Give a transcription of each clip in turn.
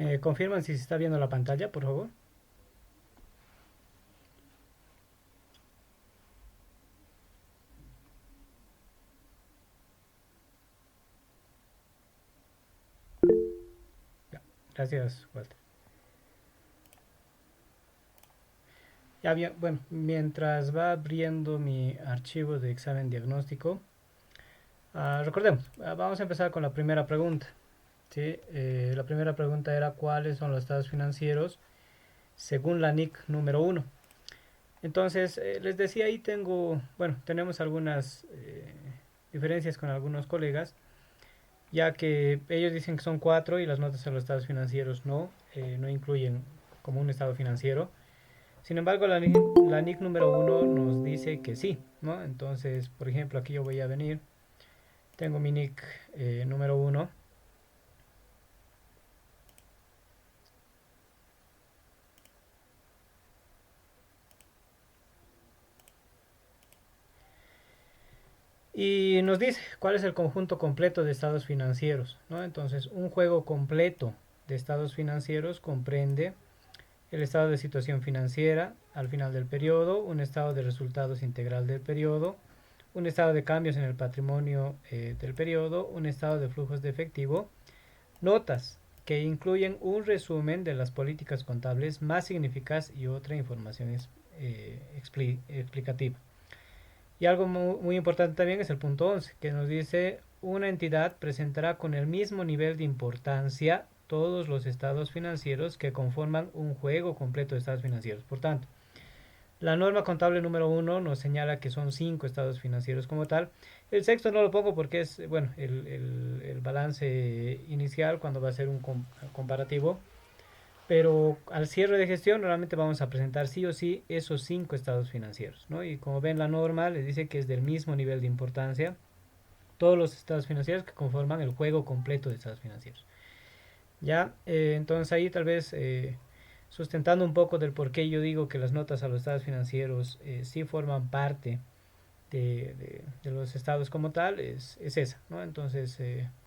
¿Me confirman si se está viendo la pantalla, por favor? Ya, gracias, Walter. Ya bien, bueno, mientras va abriendo mi archivo de examen diagnóstico, recordemos, vamos a empezar con la primera pregunta. ¿Sí? La primera pregunta era cuáles son los estados financieros según la NIC número uno. Entonces, les decía ahí bueno, tenemos algunas diferencias con algunos colegas, ya que ellos dicen que son cuatro y las notas a los estados financieros no incluyen como un estado financiero. Sin embargo, la NIC número uno nos dice que sí, ¿no? Entonces, por ejemplo, aquí yo voy a venir, tengo mi NIC número uno y nos dice cuál es el conjunto completo de estados financieros, ¿no? Entonces, un juego completo de estados financieros comprende el estado de situación financiera al final del periodo, un estado de resultados integral del periodo, un estado de cambios en el patrimonio del periodo, un estado de flujos de efectivo, notas que incluyen un resumen de las políticas contables más significativas y otra información explicativa. Y algo muy importante también es el punto 11, que nos dice una entidad presentará con el mismo nivel de importancia todos los estados financieros que conforman un juego completo de estados financieros. Por tanto, la norma contable número uno nos señala que son cinco estados financieros como tal. El sexto no lo pongo porque es, bueno, el balance inicial cuando va a ser un comparativo. Pero al cierre de gestión realmente vamos a presentar sí o sí esos cinco estados financieros, ¿no? Y como ven la norma les dice que es del mismo nivel de importancia todos los estados financieros que conforman el juego completo de estados financieros. Ya, entonces ahí tal vez sustentando un poco del por qué yo digo que las notas a los estados financieros sí forman parte de los estados como tal, es esa, ¿no? Entonces,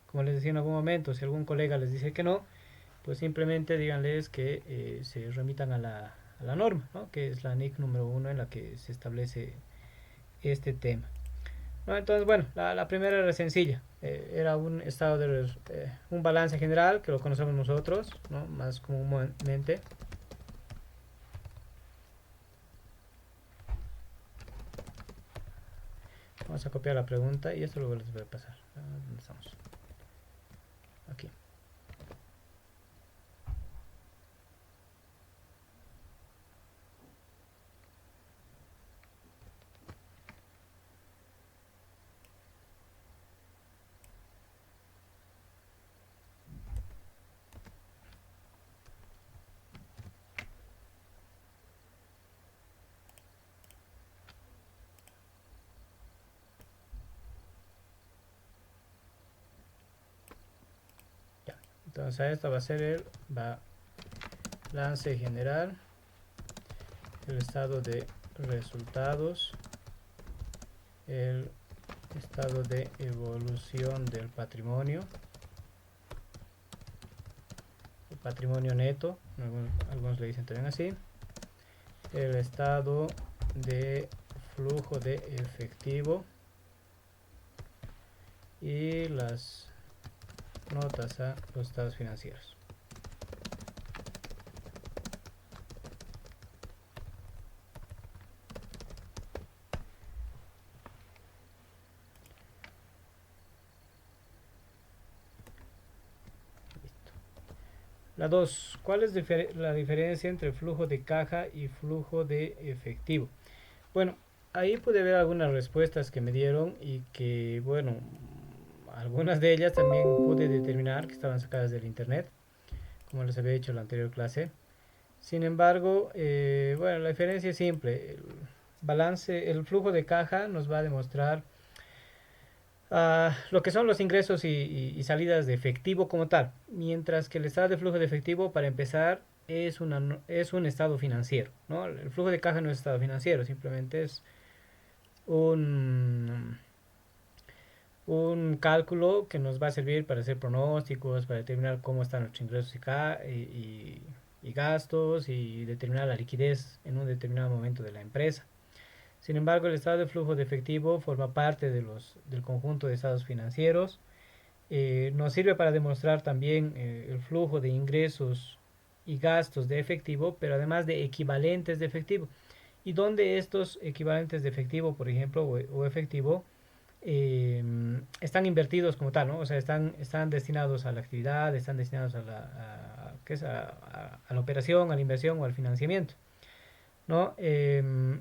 como les decía en algún momento, si algún colega les dice que no, pues simplemente díganles que se remitan a la norma, ¿no? Que es la NIC número uno en la que se establece este tema. ¿No? Entonces, bueno, la primera era sencilla, era un estado un balance general que lo conocemos nosotros, ¿no? Más comúnmente. Vamos a copiar la pregunta y esto luego les voy a pasar. ¿Dónde estamos? Aquí. Ya. Entonces, esto va a ser el balance general, el estado de resultados, el estado de evolución del patrimonio, el patrimonio neto, algunos le dicen también así, el estado de flujo de efectivo y las notas a los estados financieros. La 2. ¿Cuál es la diferencia entre flujo de caja y flujo de efectivo? Bueno, ahí pude ver algunas respuestas que me dieron y que, bueno, algunas de ellas también pude determinar que estaban sacadas del internet, como les había dicho en la anterior clase. Sin embargo, bueno, la diferencia es simple. El flujo de caja nos va a demostrar lo que son los ingresos y salidas de efectivo como tal, mientras que el estado de flujo de efectivo, para empezar, es un estado financiero, ¿no? El flujo de caja no es estado financiero, simplemente es un, un cálculo que nos va a servir para hacer pronósticos, para determinar cómo están nuestros ingresos y gastos y determinar la liquidez en un determinado momento de la empresa. Sin embargo, el estado de flujo de efectivo forma parte del conjunto de estados financieros. Nos sirve para demostrar también el flujo de ingresos y gastos de efectivo, pero además de equivalentes de efectivo. Y donde estos equivalentes de efectivo, por ejemplo, o efectivo, están invertidos como tal, ¿no? O sea, están destinados a la actividad, están destinados ¿qué es? A la operación, a la inversión o al financiamiento, ¿no?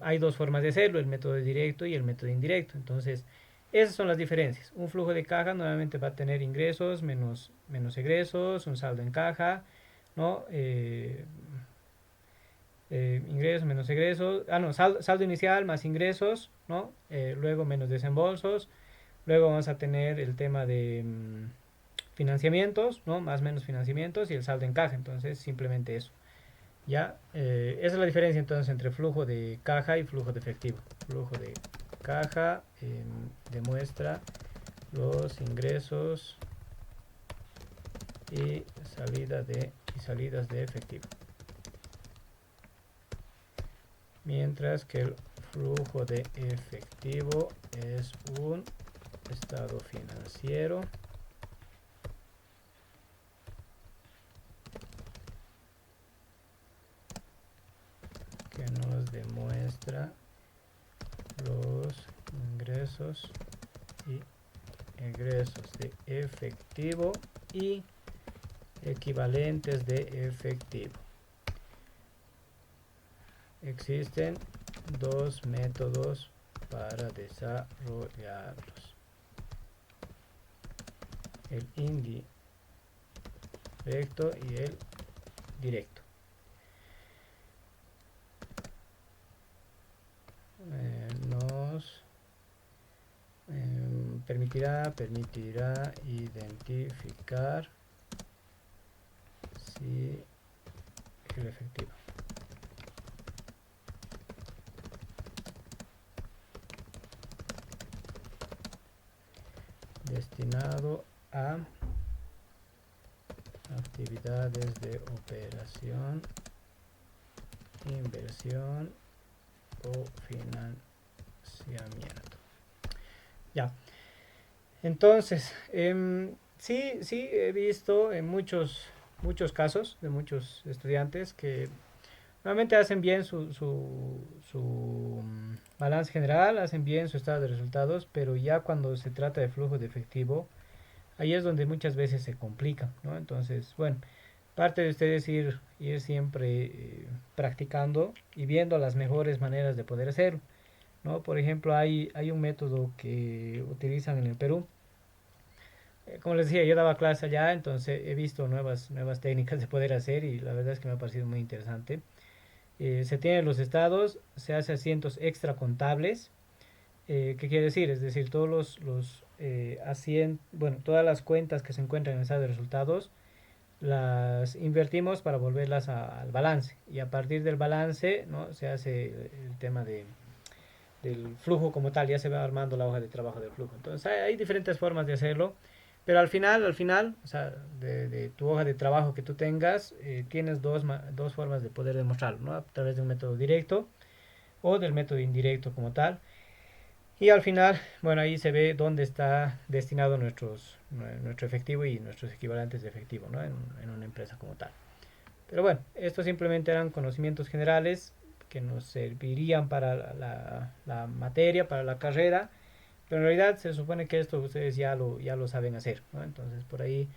Hay dos formas de hacerlo, el método directo y el método indirecto. Entonces, esas son las diferencias. Un flujo de caja normalmente va a tener ingresos menos egresos, un saldo en caja, ¿no? Ingresos menos egresos, no, saldo inicial más ingresos, ¿no? Luego menos desembolsos. Luego vamos a tener el tema de financiamientos, ¿no? Más menos financiamientos y el saldo en caja. Entonces, simplemente eso. Ya, esa es la diferencia entonces entre flujo de caja y flujo de efectivo. Flujo de caja demuestra los ingresos y salidas de efectivo. Mientras que el flujo de efectivo es un estado financiero que nos demuestra los ingresos y egresos de efectivo y equivalentes de efectivo. Existen dos métodos para desarrollarlos: el indirecto y el directo. Nos permitirá identificar si el efectivo destinado a actividades de operación, inversión o financiamiento. Ya, entonces, sí he visto en muchos casos de muchos estudiantes que realmente hacen bien su balance general, hacen bien su estado de resultados, pero ya cuando se trata de flujo de efectivo, ahí es donde muchas veces se complica, ¿no? Entonces, bueno, parte de ustedes ir siempre practicando y viendo las mejores maneras de poder hacerlo, ¿no? Por ejemplo, hay un método que utilizan en el Perú. Como les decía, yo daba clase allá, entonces he visto nuevas técnicas de poder hacer y la verdad es que me ha parecido muy interesante. Se tienen los estados, se hace asientos extra contables. ¿Qué quiere decir? Es decir, todos bueno, todas las cuentas que se encuentran en el estado de resultados las invertimos para volverlas al balance y a partir del balance, ¿no? Se hace el tema del flujo como tal, ya se va armando la hoja de trabajo del flujo. Entonces hay diferentes formas de hacerlo, pero al final, o sea, de tu hoja de trabajo que tú tengas, tienes dos formas de poder demostrarlo, ¿no? A través de un método directo o del método indirecto como tal. Y al final, bueno, ahí se ve dónde está destinado nuestro efectivo y nuestros equivalentes de efectivo, ¿no? En una empresa como tal. Pero bueno, estos simplemente eran conocimientos generales que nos servirían para la materia, para la carrera, pero en realidad se supone que esto ustedes ya lo saben hacer, ¿no? Entonces por ahí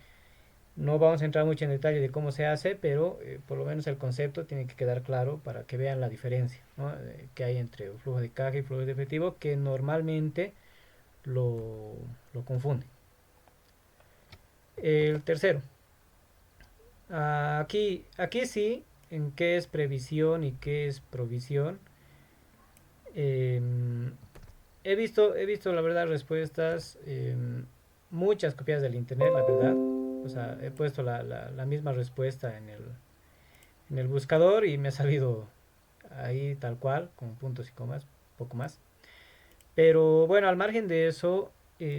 no vamos a entrar mucho en detalle de cómo se hace, pero por lo menos el concepto tiene que quedar claro para que vean la diferencia, ¿no? Que hay entre flujo de caja y flujo de efectivo, que normalmente lo, lo confunden. El tercero, aquí sí, en qué es previsión y qué es provisión. Eh, he visto la verdad respuestas, muchas copias del internet, la verdad. O sea, he puesto la misma respuesta en el buscador y me ha salido ahí tal cual, con puntos y comas, poco más. Pero bueno, al margen de eso,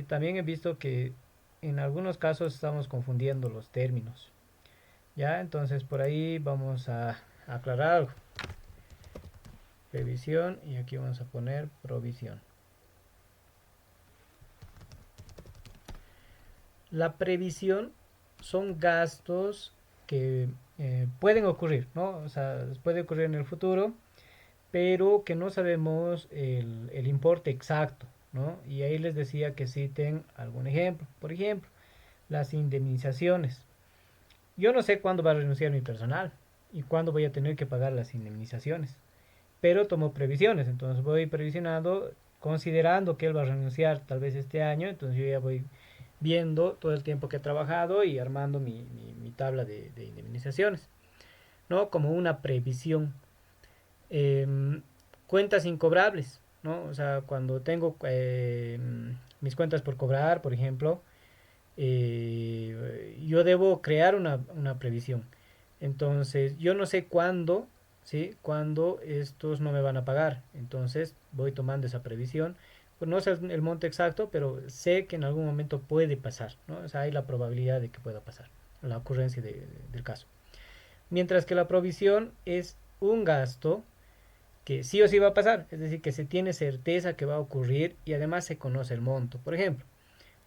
también he visto que en algunos casos estamos confundiendo los términos. Ya, entonces por ahí vamos a aclarar algo. Previsión y aquí vamos a poner provisión. La previsión son gastos que pueden ocurrir, ¿no? O sea, puede ocurrir en el futuro, pero que no sabemos el importe exacto, ¿no? Y ahí les decía que citen algún ejemplo. Por ejemplo, las indemnizaciones. Yo no sé cuándo va a renunciar mi personal y cuándo voy a tener que pagar las indemnizaciones, pero tomo previsiones, entonces voy previsionando, considerando que él va a renunciar tal vez este año, entonces yo ya voy viendo todo el tiempo que he trabajado y armando mi tabla de indemnizaciones, ¿no? Como una previsión. Em, Cuentas incobrables, ¿no? O sea, cuando tengo mis cuentas por cobrar, por ejemplo, yo debo crear una previsión. Entonces, yo no sé cuándo, ¿sí? Cuándo estos no me van a pagar. Entonces, voy tomando esa previsión. Pues no sé el monto exacto, pero sé que en algún momento puede pasar, ¿no? O sea, hay la probabilidad de que pueda pasar, la ocurrencia del caso. Mientras que la provisión es un gasto que sí o sí va a pasar, es decir, que se tiene certeza que va a ocurrir y además se conoce el monto. Por ejemplo,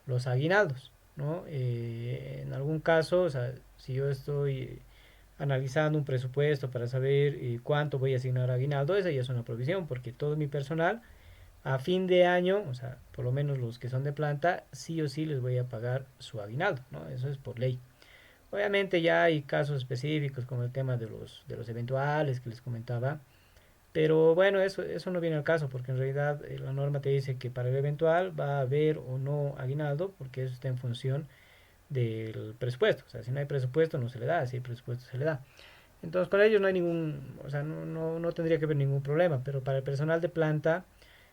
los aguinaldos, ¿no? En algún caso, o sea, si yo estoy analizando un presupuesto para saber cuánto voy a asignar a aguinaldo, esa ya es una provisión, porque todo mi personal a fin de año, o sea, por lo menos los que son de planta, sí o sí les voy a pagar su aguinaldo, ¿no? Eso es por ley. Obviamente ya hay casos específicos como el tema de los eventuales que les comentaba, pero bueno, eso no viene al caso, porque en realidad la norma te dice que para el eventual va a haber o no aguinaldo, porque eso está en función del presupuesto. O sea, si no hay presupuesto no se le da, si hay presupuesto se le da. Entonces con ellos no hay ningún, o sea, no tendría que haber ningún problema, pero para el personal de planta,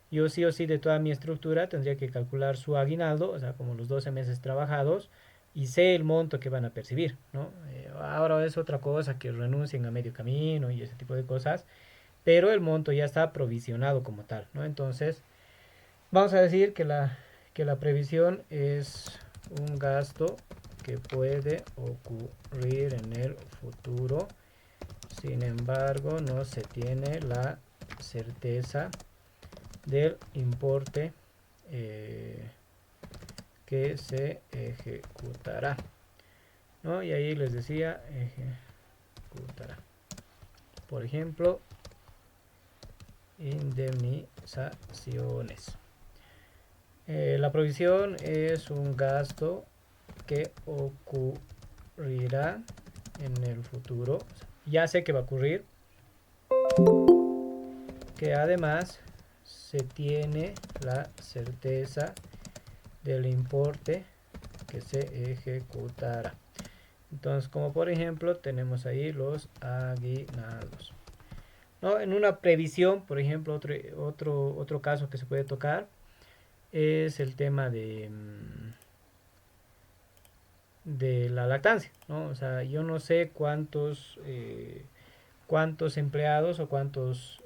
yo sí o sí de toda mi estructura tendría que calcular su aguinaldo, o sea, como los 12 meses trabajados, y sé el monto que van a percibir, ¿no? Ahora es otra cosa que renuncien a medio camino y ese tipo de cosas, pero el monto ya está provisionado como tal, ¿no? Entonces, vamos a decir que la previsión es un gasto que puede ocurrir en el futuro, sin embargo, no se tiene la certeza del importe eh, que se ejecutará, ¿no? Y ahí les decía ejecutará. Por ejemplo, indemnizaciones. La provisión es un gasto que ocurrirá en el futuro. Ya sé que va a ocurrir, que además se tiene la certeza del importe que se ejecutará. Entonces, como por ejemplo, tenemos ahí los aguinaldos, ¿no? En una previsión, por ejemplo, otro caso que se puede tocar es el tema de la lactancia, ¿no? O sea, yo no sé cuántos empleados o cuántas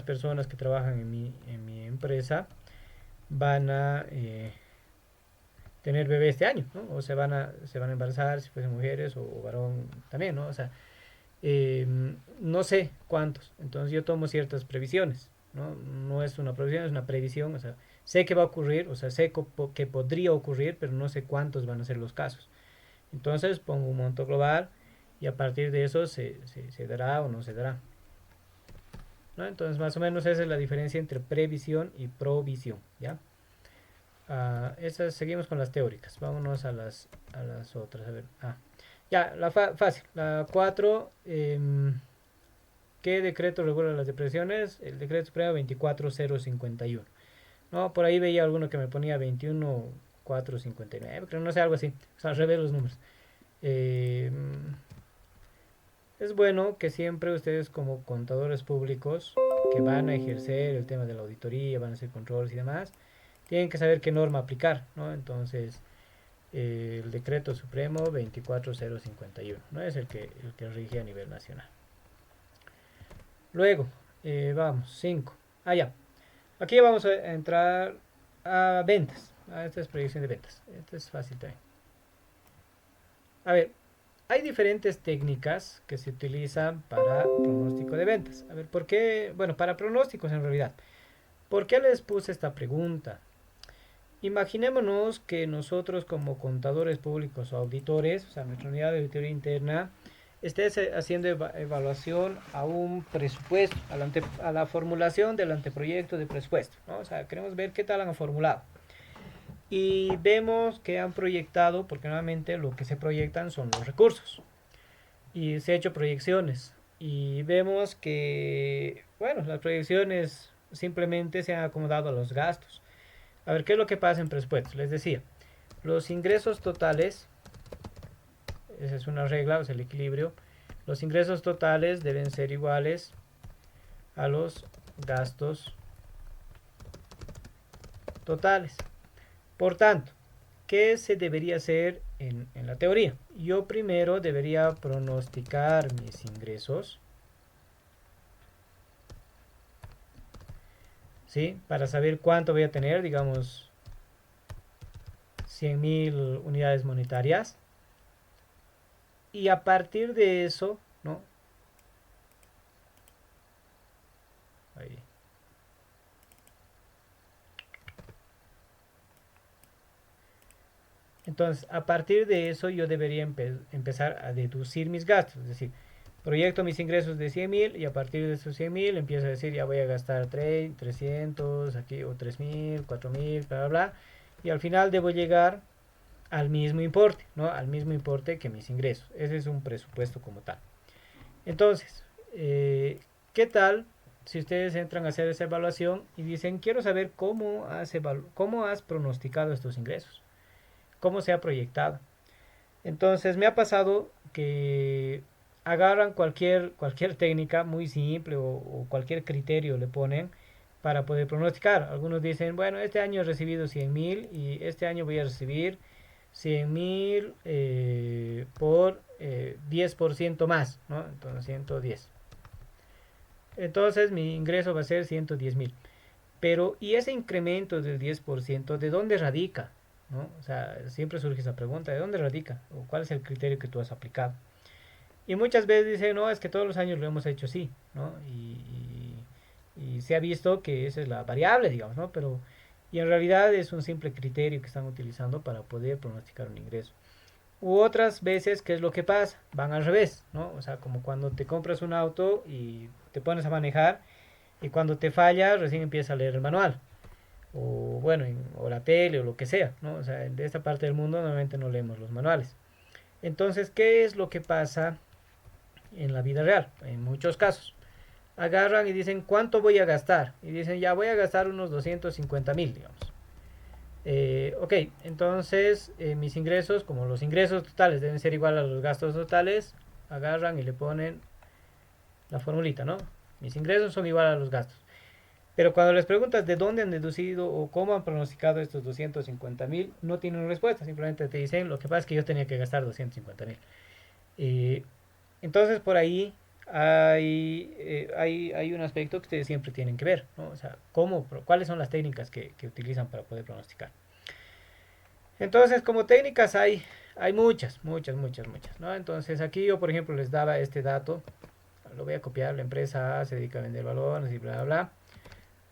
personas que trabajan en mi empresa van a tener bebé este año, ¿no? O se van a embarazar, si fuesen mujeres o varón también, ¿no? O sea, eh, no sé cuántos, entonces yo tomo ciertas previsiones, ¿no? No es una previsión, es una previsión, o sea, sé que va a ocurrir, o sea, sé que podría ocurrir, pero no sé cuántos van a ser los casos. Entonces pongo un monto global y a partir de eso se dará o no se dará, ¿no? Entonces más o menos esa es la diferencia entre previsión y provisión, ¿ya? Seguimos con las teóricas, vámonos a las otras, a ver, ya, fácil, la 4. ¿Qué decreto regula las depresiones? El decreto supremo 24051. No, por ahí veía alguno que me ponía 21459, pero no sé, algo así. O sea, al revés los números. Eh, es bueno que siempre ustedes como contadores públicos que van a ejercer el tema de la auditoría, van a hacer controles y demás, tienen que saber qué norma aplicar, ¿no? Entonces, el decreto supremo 24051, ¿no? Es el que rige a nivel nacional. Luego, vamos, 5. Ya. Aquí vamos a entrar a ventas. Esta es proyección de ventas. Esta es fácil también. A ver, hay diferentes técnicas que se utilizan para pronóstico de ventas. A ver, ¿por qué? Bueno, para pronósticos en realidad. ¿Por qué les puse esta pregunta? Imaginémonos que nosotros como contadores públicos o auditores, o sea, nuestra unidad de auditoría interna, estés haciendo evaluación a un presupuesto, a la formulación del anteproyecto de presupuesto, ¿no? O sea, queremos ver qué tal han formulado. Y vemos que han proyectado, porque nuevamente lo que se proyectan son los recursos. Y se ha hecho proyecciones. Y vemos que, bueno, las proyecciones simplemente se han acomodado a los gastos. A ver, ¿qué es lo que pasa en presupuestos? Les decía, los ingresos totales, esa es una regla, o sea, el equilibrio, los ingresos totales deben ser iguales a los gastos totales. Por tanto, ¿qué se debería hacer en la teoría? Yo primero debería pronosticar mis ingresos, ¿sí? Para saber cuánto voy a tener, digamos, 100.000 unidades monetarias. Y a partir de eso, ¿no? Ahí. Entonces, a partir de eso yo debería empezar a deducir mis gastos. Es decir, proyecto mis ingresos de 100.000 y a partir de esos 100.000 empiezo a decir ya voy a gastar 300 aquí o 3.000, 4.000, bla, bla, bla. Y al final debo llegar al mismo importe, ¿no? Al mismo importe que mis ingresos. Ese es un presupuesto como tal. Entonces, ¿qué tal si ustedes entran a hacer esa evaluación y dicen, quiero saber cómo has pronosticado estos ingresos? ¿Cómo se ha proyectado? Entonces, me ha pasado que agarran cualquier técnica muy simple o cualquier criterio le ponen para poder pronosticar. Algunos dicen, bueno, este año he recibido 100.000 y este año voy a recibir 100.000 por 10% más, ¿no? Entonces 110. Entonces mi ingreso va a ser 110.000. Pero, ¿y ese incremento del 10% de dónde radica? ¿No? O sea, siempre surge esa pregunta, ¿de dónde radica? ¿O cuál es el criterio que tú has aplicado? Y muchas veces dicen, no, es que todos los años lo hemos hecho así, ¿no? Y se ha visto que esa es la variable, digamos, ¿no? Pero, y en realidad es un simple criterio que están utilizando para poder pronosticar un ingreso. U otras veces, ¿qué es lo que pasa? Van al revés, ¿no? O sea, como cuando te compras un auto y te pones a manejar y cuando te falla recién empiezas a leer el manual. O bueno, o la tele o lo que sea, ¿no? O sea, de esta parte del mundo normalmente no leemos los manuales. Entonces, ¿qué es lo que pasa en la vida real? En muchos casos. Agarran y dicen, ¿cuánto voy a gastar? Y dicen, ya voy a gastar unos 250.000, digamos. Ok, entonces mis ingresos, como los ingresos totales deben ser igual a los gastos totales, agarran y le ponen la formulita, ¿no? Mis ingresos son igual a los gastos. Pero cuando les preguntas de dónde han deducido o cómo han pronosticado estos 250.000, no tienen respuesta. Simplemente te dicen, lo que pasa es que yo tenía que gastar 250.000. Eh, entonces por ahí hay un aspecto que ustedes siempre tienen que ver, ¿no? O sea, cuáles son las técnicas que utilizan para poder pronosticar. Entonces, como técnicas hay muchas, muchas, muchas, muchas, ¿no? Entonces aquí yo, por ejemplo, les daba este dato, lo voy a copiar, la empresa A se dedica a vender balones y bla, bla, bla.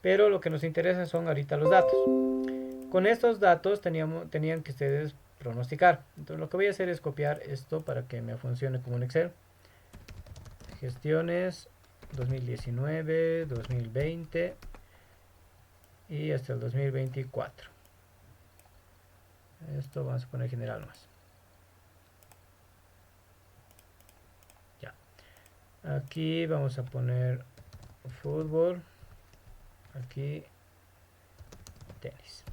Pero lo que nos interesa son ahorita los datos. Con estos datos tenían que ustedes pronosticar. Entonces lo que voy a hacer es copiar esto para que me funcione como un Excel. Gestiones 2019, 2020 y hasta el 2024. Esto vamos a poner general más. Ya. Aquí vamos a poner fútbol. Aquí tenis.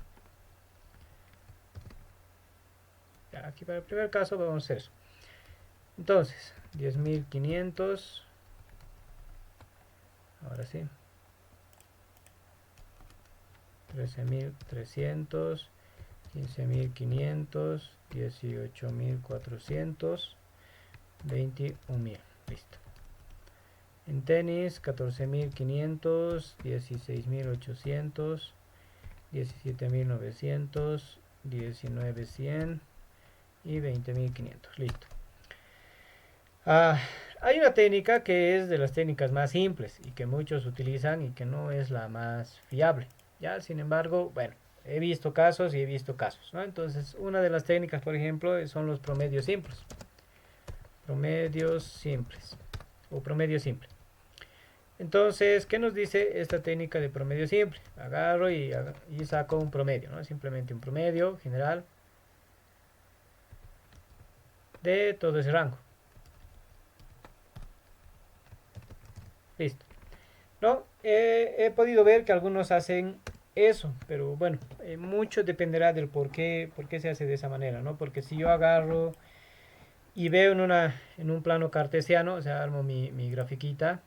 Ya, aquí para el primer caso vamos a hacer eso. Entonces, 10.500. Ahora sí. 13.300. 15.500. 18.400. 21.000. Listo. En tenis, 14.500. 16.800. 17.900, 19.100 y 20.500. Listo. Hay una técnica que es de las técnicas más simples y que muchos utilizan y que no es la más fiable. Ya, sin embargo, bueno, he visto casos y he visto casos, ¿no? Entonces, una de las técnicas, por ejemplo, son los promedios simples. Promedios simples o promedio simple. Entonces, ¿qué nos dice esta técnica de promedio simple? Agarro y saco un promedio, ¿no? Simplemente un promedio general de todo ese rango. Listo. No, he podido ver que algunos hacen eso, pero bueno, mucho dependerá del por qué se hace de esa manera, ¿no? Porque si yo agarro y veo en un plano cartesiano, o sea, armo mi grafiquita,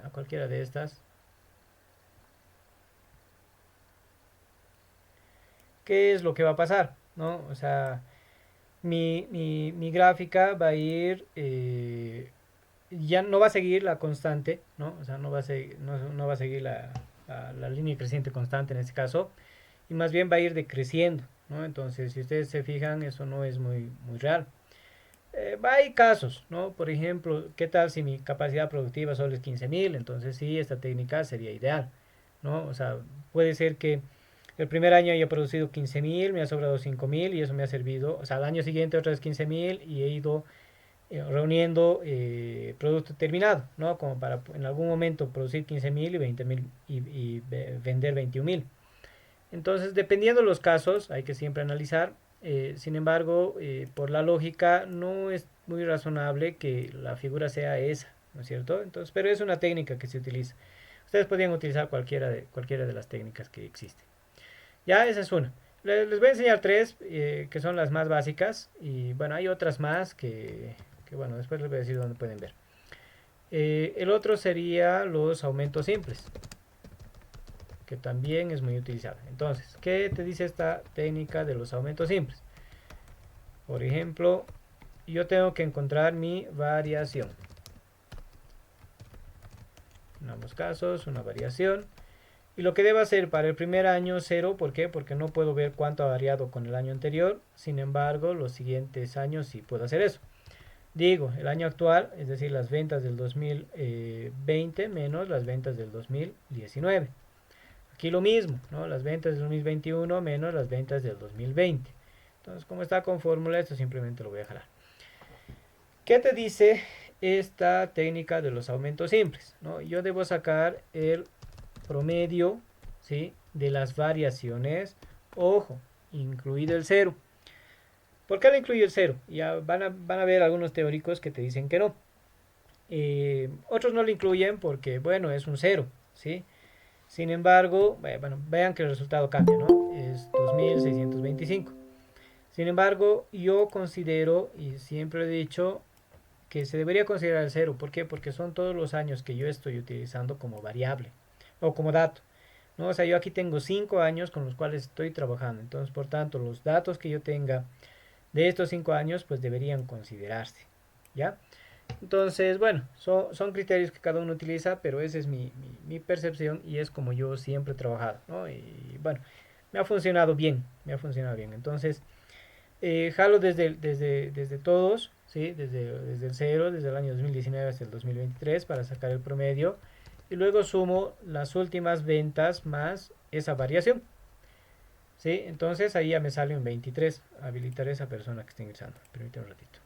a cualquiera de estas, ¿qué es lo que va a pasar? ¿No? O sea, mi gráfica va a ir, ya no va a seguir la constante, ¿no? O sea, no va a seguir, no va a seguir la línea creciente constante en este caso, y más bien va a ir decreciendo, ¿no? Entonces, si ustedes se fijan, eso no es muy real. Hay casos, ¿no? Por ejemplo, ¿qué tal si mi capacidad productiva solo es 15.000? Entonces sí, esta técnica sería ideal, ¿no? O sea, puede ser que el primer año haya producido 15.000, me ha sobrado 5.000 y eso me ha servido. O sea, al año siguiente otra vez 15.000 y he ido reuniendo producto terminado, ¿no? Como para en algún momento producir 15.000 y 20.000 y vender 21.000. Entonces, dependiendo de los casos, hay que siempre analizar. Sin embargo, por la lógica, no es muy razonable que la figura sea esa, ¿no es cierto? Entonces, pero es una técnica que se utiliza. Ustedes podrían utilizar cualquiera de las técnicas que existen. Ya, esa es una. Les voy a enseñar tres, que son las más básicas. Y bueno, hay otras más que bueno, después les voy a decir dónde pueden ver. El otro sería los aumentos simples, que también es muy utilizable. Entonces, ¿qué te dice esta técnica de los aumentos simples? Por ejemplo, yo tengo que encontrar mi variación. En ambos casos, una variación. Y lo que debo hacer para el primer año, 0. ¿Por qué? Porque no puedo ver cuánto ha variado con el año anterior. Sin embargo, los siguientes años sí puedo hacer eso. Digo, el año actual, es decir, las ventas del 2020 menos las ventas del 2019. Aquí lo mismo, ¿no? Las ventas del 2021 menos las ventas del 2020. Entonces, como está con fórmula, esto simplemente lo voy a jalar. ¿Qué te dice esta técnica de los aumentos simples? ¿No? Yo debo sacar el promedio, ¿sí?, de las variaciones, ojo, incluido el cero. ¿Por qué lo incluye el cero? Ya van a ver algunos teóricos que te dicen que no. Otros no lo incluyen porque, bueno, es un cero, ¿sí? Sin embargo, bueno, vean que el resultado cambia, ¿no? Es 2625. Sin embargo, yo considero, y siempre he dicho, que se debería considerar el cero. ¿Por qué? Porque son todos los años que yo estoy utilizando como variable o como dato, ¿no? O sea, yo aquí tengo 5 años con los cuales estoy trabajando. Entonces, por tanto, los datos que yo tenga de estos 5 años, pues deberían considerarse, ¿ya? Entonces, bueno, son criterios que cada uno utiliza, pero esa es mi percepción y es como yo siempre he trabajado, ¿no? Y bueno, me ha funcionado bien, me ha funcionado bien. Entonces, jalo desde todos, ¿sí? Desde el cero, desde el año 2019 hasta el 2023 para sacar el promedio. Y luego sumo las últimas ventas más esa variación, ¿sí? Entonces ahí ya me sale un 23. Habilitaré a esa persona que está ingresando. Permítame un ratito.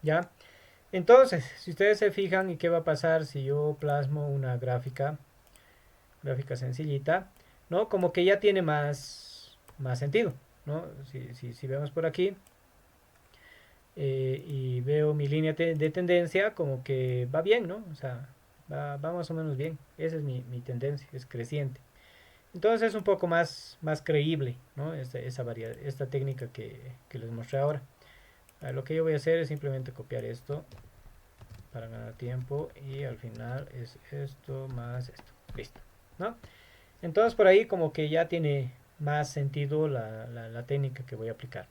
¿Ya? Entonces, si ustedes se fijan y qué va a pasar si yo plasmo una gráfica sencillita, ¿no? Como que ya tiene más sentido, ¿no? Si vemos por aquí y veo mi línea de tendencia, como que va bien, ¿no? O sea, va más o menos bien. Esa es mi tendencia, es creciente. Entonces es un poco más creíble, ¿no? Esta técnica que les mostré ahora. Lo que yo voy a hacer es simplemente copiar esto para ganar tiempo y al final es esto más esto. Listo, ¿no? Entonces por ahí como que ya tiene más sentido la técnica que voy a aplicar.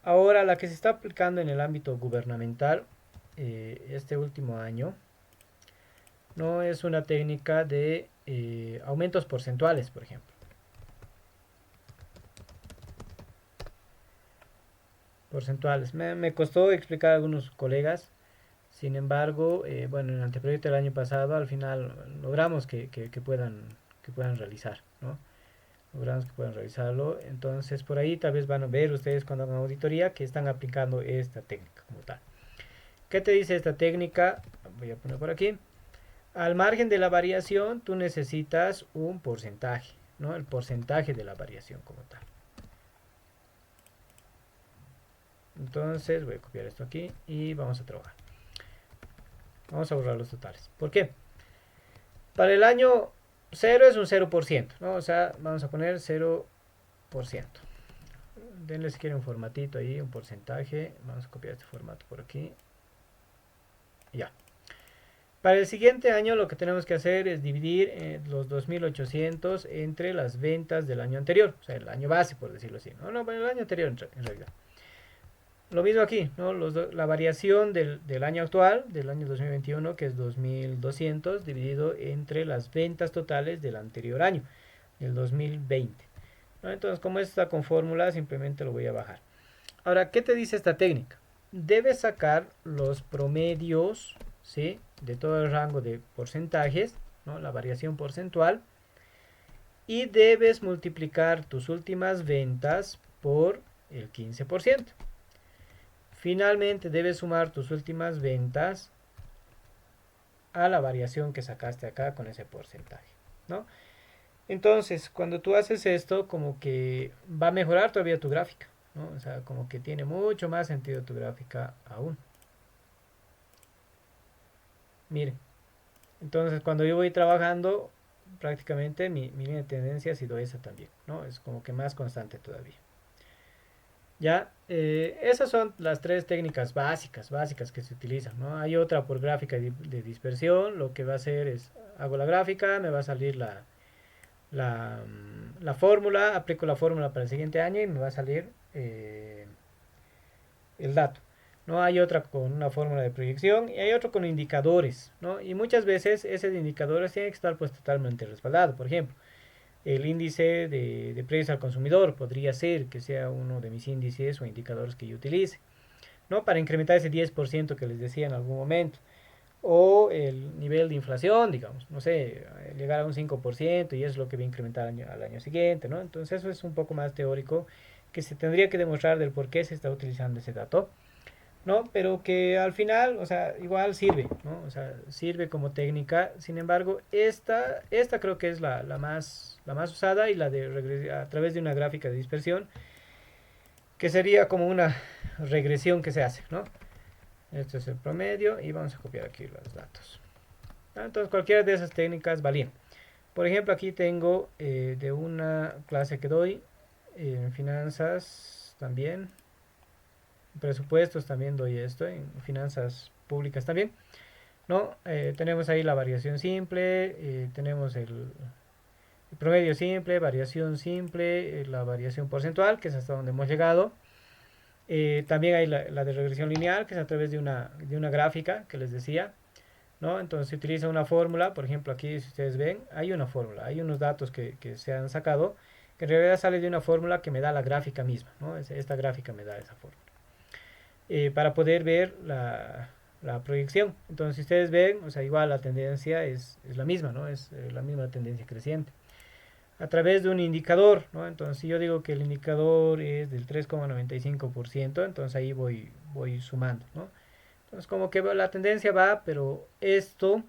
Ahora la que se está aplicando en el ámbito gubernamental este último año no es una técnica de aumentos porcentuales, por ejemplo. Porcentuales. Me costó explicar a algunos colegas, sin embargo, bueno, en el anteproyecto del año pasado, al final logramos que puedan realizar, ¿no? Logramos que puedan realizarlo. Entonces, por ahí tal vez van a ver ustedes cuando hagan auditoría que están aplicando esta técnica como tal. ¿Qué te dice esta técnica? Voy a poner por aquí. Al margen de la variación, tú necesitas un porcentaje, ¿no? El porcentaje de la variación como tal. Entonces, voy a copiar esto aquí y vamos a trabajar. Vamos a borrar los totales. ¿Por qué? Para el año 0 es un 0%, ¿no? O sea, vamos a poner 0%. Denle si quieren un formatito ahí, un porcentaje. Vamos a copiar este formato por aquí. Ya. Para el siguiente año lo que tenemos que hacer es dividir los 2.800 entre las ventas del año anterior. O sea, el año base, por decirlo así. No, el año anterior en realidad. Lo mismo aquí, ¿no? La variación del año actual, del año 2021, que es 2.200, dividido entre las ventas totales del anterior año, del 2020. ¿No? Entonces, como está con fórmula, simplemente lo voy a bajar. Ahora, ¿qué te dice esta técnica? Debes sacar los promedios, ¿sí?, de todo el rango de porcentajes, ¿no?, la variación porcentual, y debes multiplicar tus últimas ventas por el 15%. Finalmente debes sumar tus últimas ventas a la variación que sacaste acá con ese porcentaje, ¿no? Entonces, cuando tú haces esto, como que va a mejorar todavía tu gráfica, ¿no? O sea, como que tiene mucho más sentido tu gráfica aún. Miren, entonces cuando yo voy trabajando, prácticamente mi línea de tendencia ha sido esa también, ¿no? Es como que más constante todavía. Ya, esas son las tres técnicas básicas que se utilizan, ¿no? Hay otra por gráfica de dispersión. Lo que va a hacer es, hago la gráfica, me va a salir la fórmula, aplico la fórmula para el siguiente año y me va a salir el dato. ¿No? Hay otra con una fórmula de proyección y hay otro con indicadores, ¿no? Y muchas veces ese de indicadores tiene que estar pues totalmente respaldado. Por ejemplo, el índice de precios al consumidor podría ser que sea uno de mis índices o indicadores que yo utilice, ¿no? Para incrementar ese 10% que les decía en algún momento. O el nivel de inflación, digamos, no sé, llegar a un 5% y eso es lo que va a incrementar al año siguiente, ¿no? Entonces eso es un poco más teórico que se tendría que demostrar del por qué se está utilizando ese dato, ¿no? Pero que al final, o sea, igual sirve, ¿no? O sea, sirve como técnica. Sin embargo, esta creo que es la más usada y la de a través de una gráfica de dispersión, que sería como una regresión que se hace, ¿no? Este es el promedio y vamos a copiar aquí los datos. Entonces, cualquiera de esas técnicas valía. Por ejemplo, aquí tengo de una clase que doy en finanzas también. Presupuestos también doy esto, en finanzas públicas también, ¿no? Tenemos ahí la variación simple, tenemos el promedio simple, variación simple, la variación porcentual, que es hasta donde hemos llegado. También hay la de regresión lineal, que es a través de una gráfica que les decía, ¿no? Entonces se utiliza una fórmula, por ejemplo aquí si ustedes ven, hay una fórmula, hay unos datos que se han sacado, que en realidad sale de una fórmula que me da la gráfica misma, ¿no? Esta gráfica me da esa fórmula. Para poder ver la proyección. Entonces, si ustedes ven, o sea, igual la tendencia es la misma, ¿no? Es la misma tendencia creciente. A través de un indicador, ¿no? Entonces, si yo digo que el indicador es del 3,95%, entonces ahí voy sumando, ¿no? Entonces, como que la tendencia va, pero esto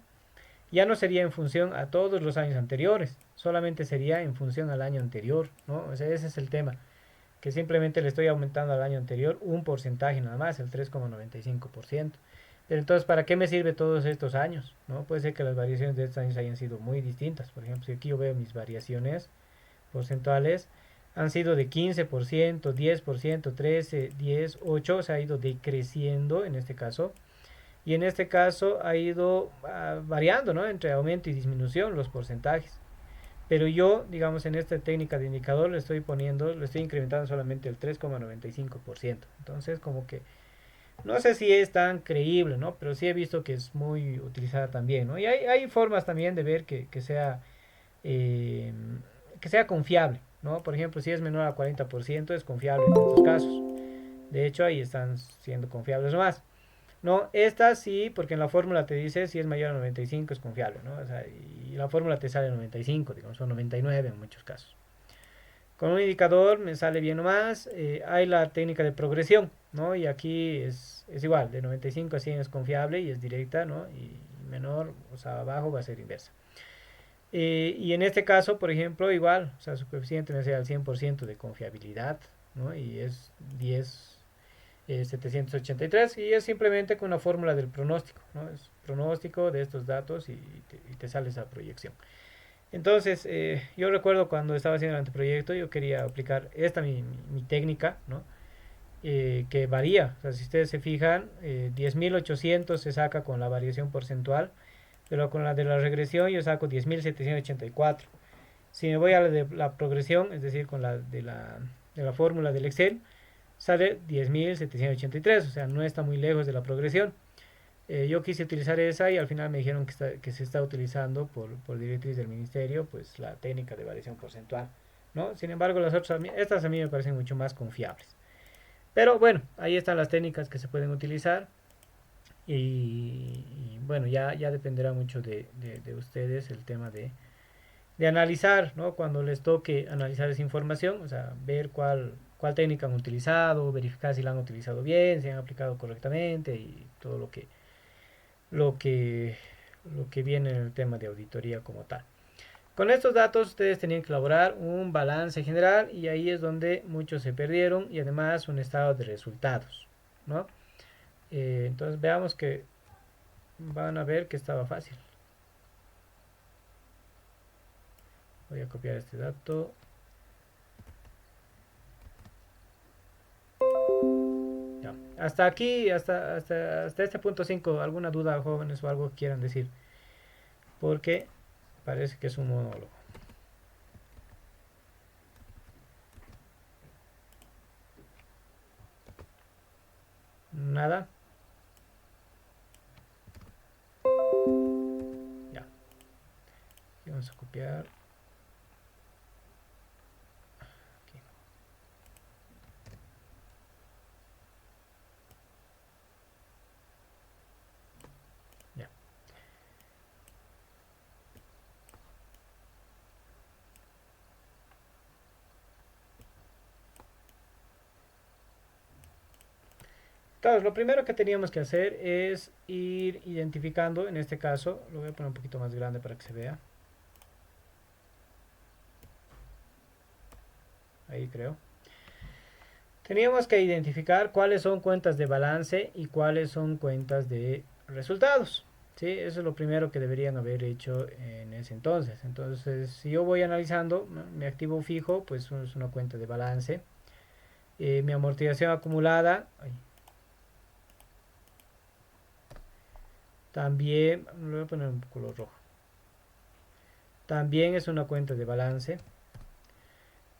ya no sería en función a todos los años anteriores, solamente sería en función al año anterior, ¿no? O sea, ese es el tema, que simplemente le estoy aumentando al año anterior un porcentaje nada más, el 3,95%. Pero entonces, ¿para qué me sirve todos estos años? ¿No? Puede ser que las variaciones de estos años hayan sido muy distintas. Por ejemplo, si aquí yo veo mis variaciones porcentuales, han sido de 15%, 10%, 13, 10, 8, o sea, ha ido decreciendo en este caso. Y en este caso ha ido variando, ¿no? Entre aumento y disminución los porcentajes. Pero yo, digamos, en esta técnica de indicador le estoy incrementando solamente el 3,95%. Entonces, como que No sé si es tan creíble, ¿no? Pero sí he visto que es muy utilizada también, ¿no? Y hay formas también de ver eh, que sea confiable, ¿no? Por ejemplo, si es menor a 40% es confiable en estos casos. De hecho, ahí están siendo confiables más. No, esta sí, porque en la fórmula te dice si es mayor a 95 es confiable, ¿no? O sea, y la fórmula te sale 95, digamos, o 99 en muchos casos. Con un indicador me sale bien nomás. Hay la técnica de progresión, ¿no? Y aquí es igual, de 95 a 100 es confiable y es directa, ¿no? Y menor, o sea, abajo va a ser inversa. Y en este caso, por ejemplo, igual, o sea, su coeficiente me sea el 100% de confiabilidad, ¿no? Y es 10, 783 y es simplemente con la fórmula del pronóstico, ¿no? Es pronóstico de estos datos y te sale esa proyección. Entonces, yo recuerdo cuando estaba haciendo el anteproyecto, yo quería aplicar mi técnica, ¿no? Que varía. O sea, si ustedes se fijan, 10.800 se saca con la variación porcentual, pero con la de la regresión yo saco 10.784. Si me voy a la de la progresión, es decir, con de la fórmula del Excel, sale 10.783, o sea, no está muy lejos de la progresión. Yo quise utilizar esa y al final me dijeron que se está utilizando por directriz del ministerio, pues la técnica de variación porcentual, ¿no? Sin embargo, las otras, estas a mí me parecen mucho más confiables. Pero bueno, ahí están las técnicas que se pueden utilizar y bueno, ya dependerá mucho de ustedes el tema de analizar, ¿no? Cuando les toque analizar esa información, o sea, ver cuál técnica han utilizado, verificar si la han utilizado bien, si han aplicado correctamente y todo lo que, lo que viene en el tema de auditoría como tal. Con estos datos ustedes tenían que elaborar un balance general y ahí es donde muchos se perdieron y además un estado de resultados, ¿no? Entonces veamos que van a ver que estaba fácil. Voy a copiar este dato. Ya. Hasta aquí, hasta este punto 5, ¿alguna duda, jóvenes, o algo que quieran decir? Porque parece que es un monólogo. Nada. Ya. Y vamos a copiar. Aquí. Ya. Claro, lo primero que teníamos que hacer es ir identificando, en este caso, lo voy a poner un poquito más grande para que se vea. Ahí creo. Teníamos que identificar cuáles son cuentas de balance y cuáles son cuentas de resultados. ¿Sí? Eso es lo primero que deberían haber hecho en ese entonces. Entonces, si yo voy analizando, ¿no? Mi activo fijo, pues es una cuenta de balance. Mi amortización acumulada, ay, también, lo voy a poner en color rojo. También es una cuenta de balance.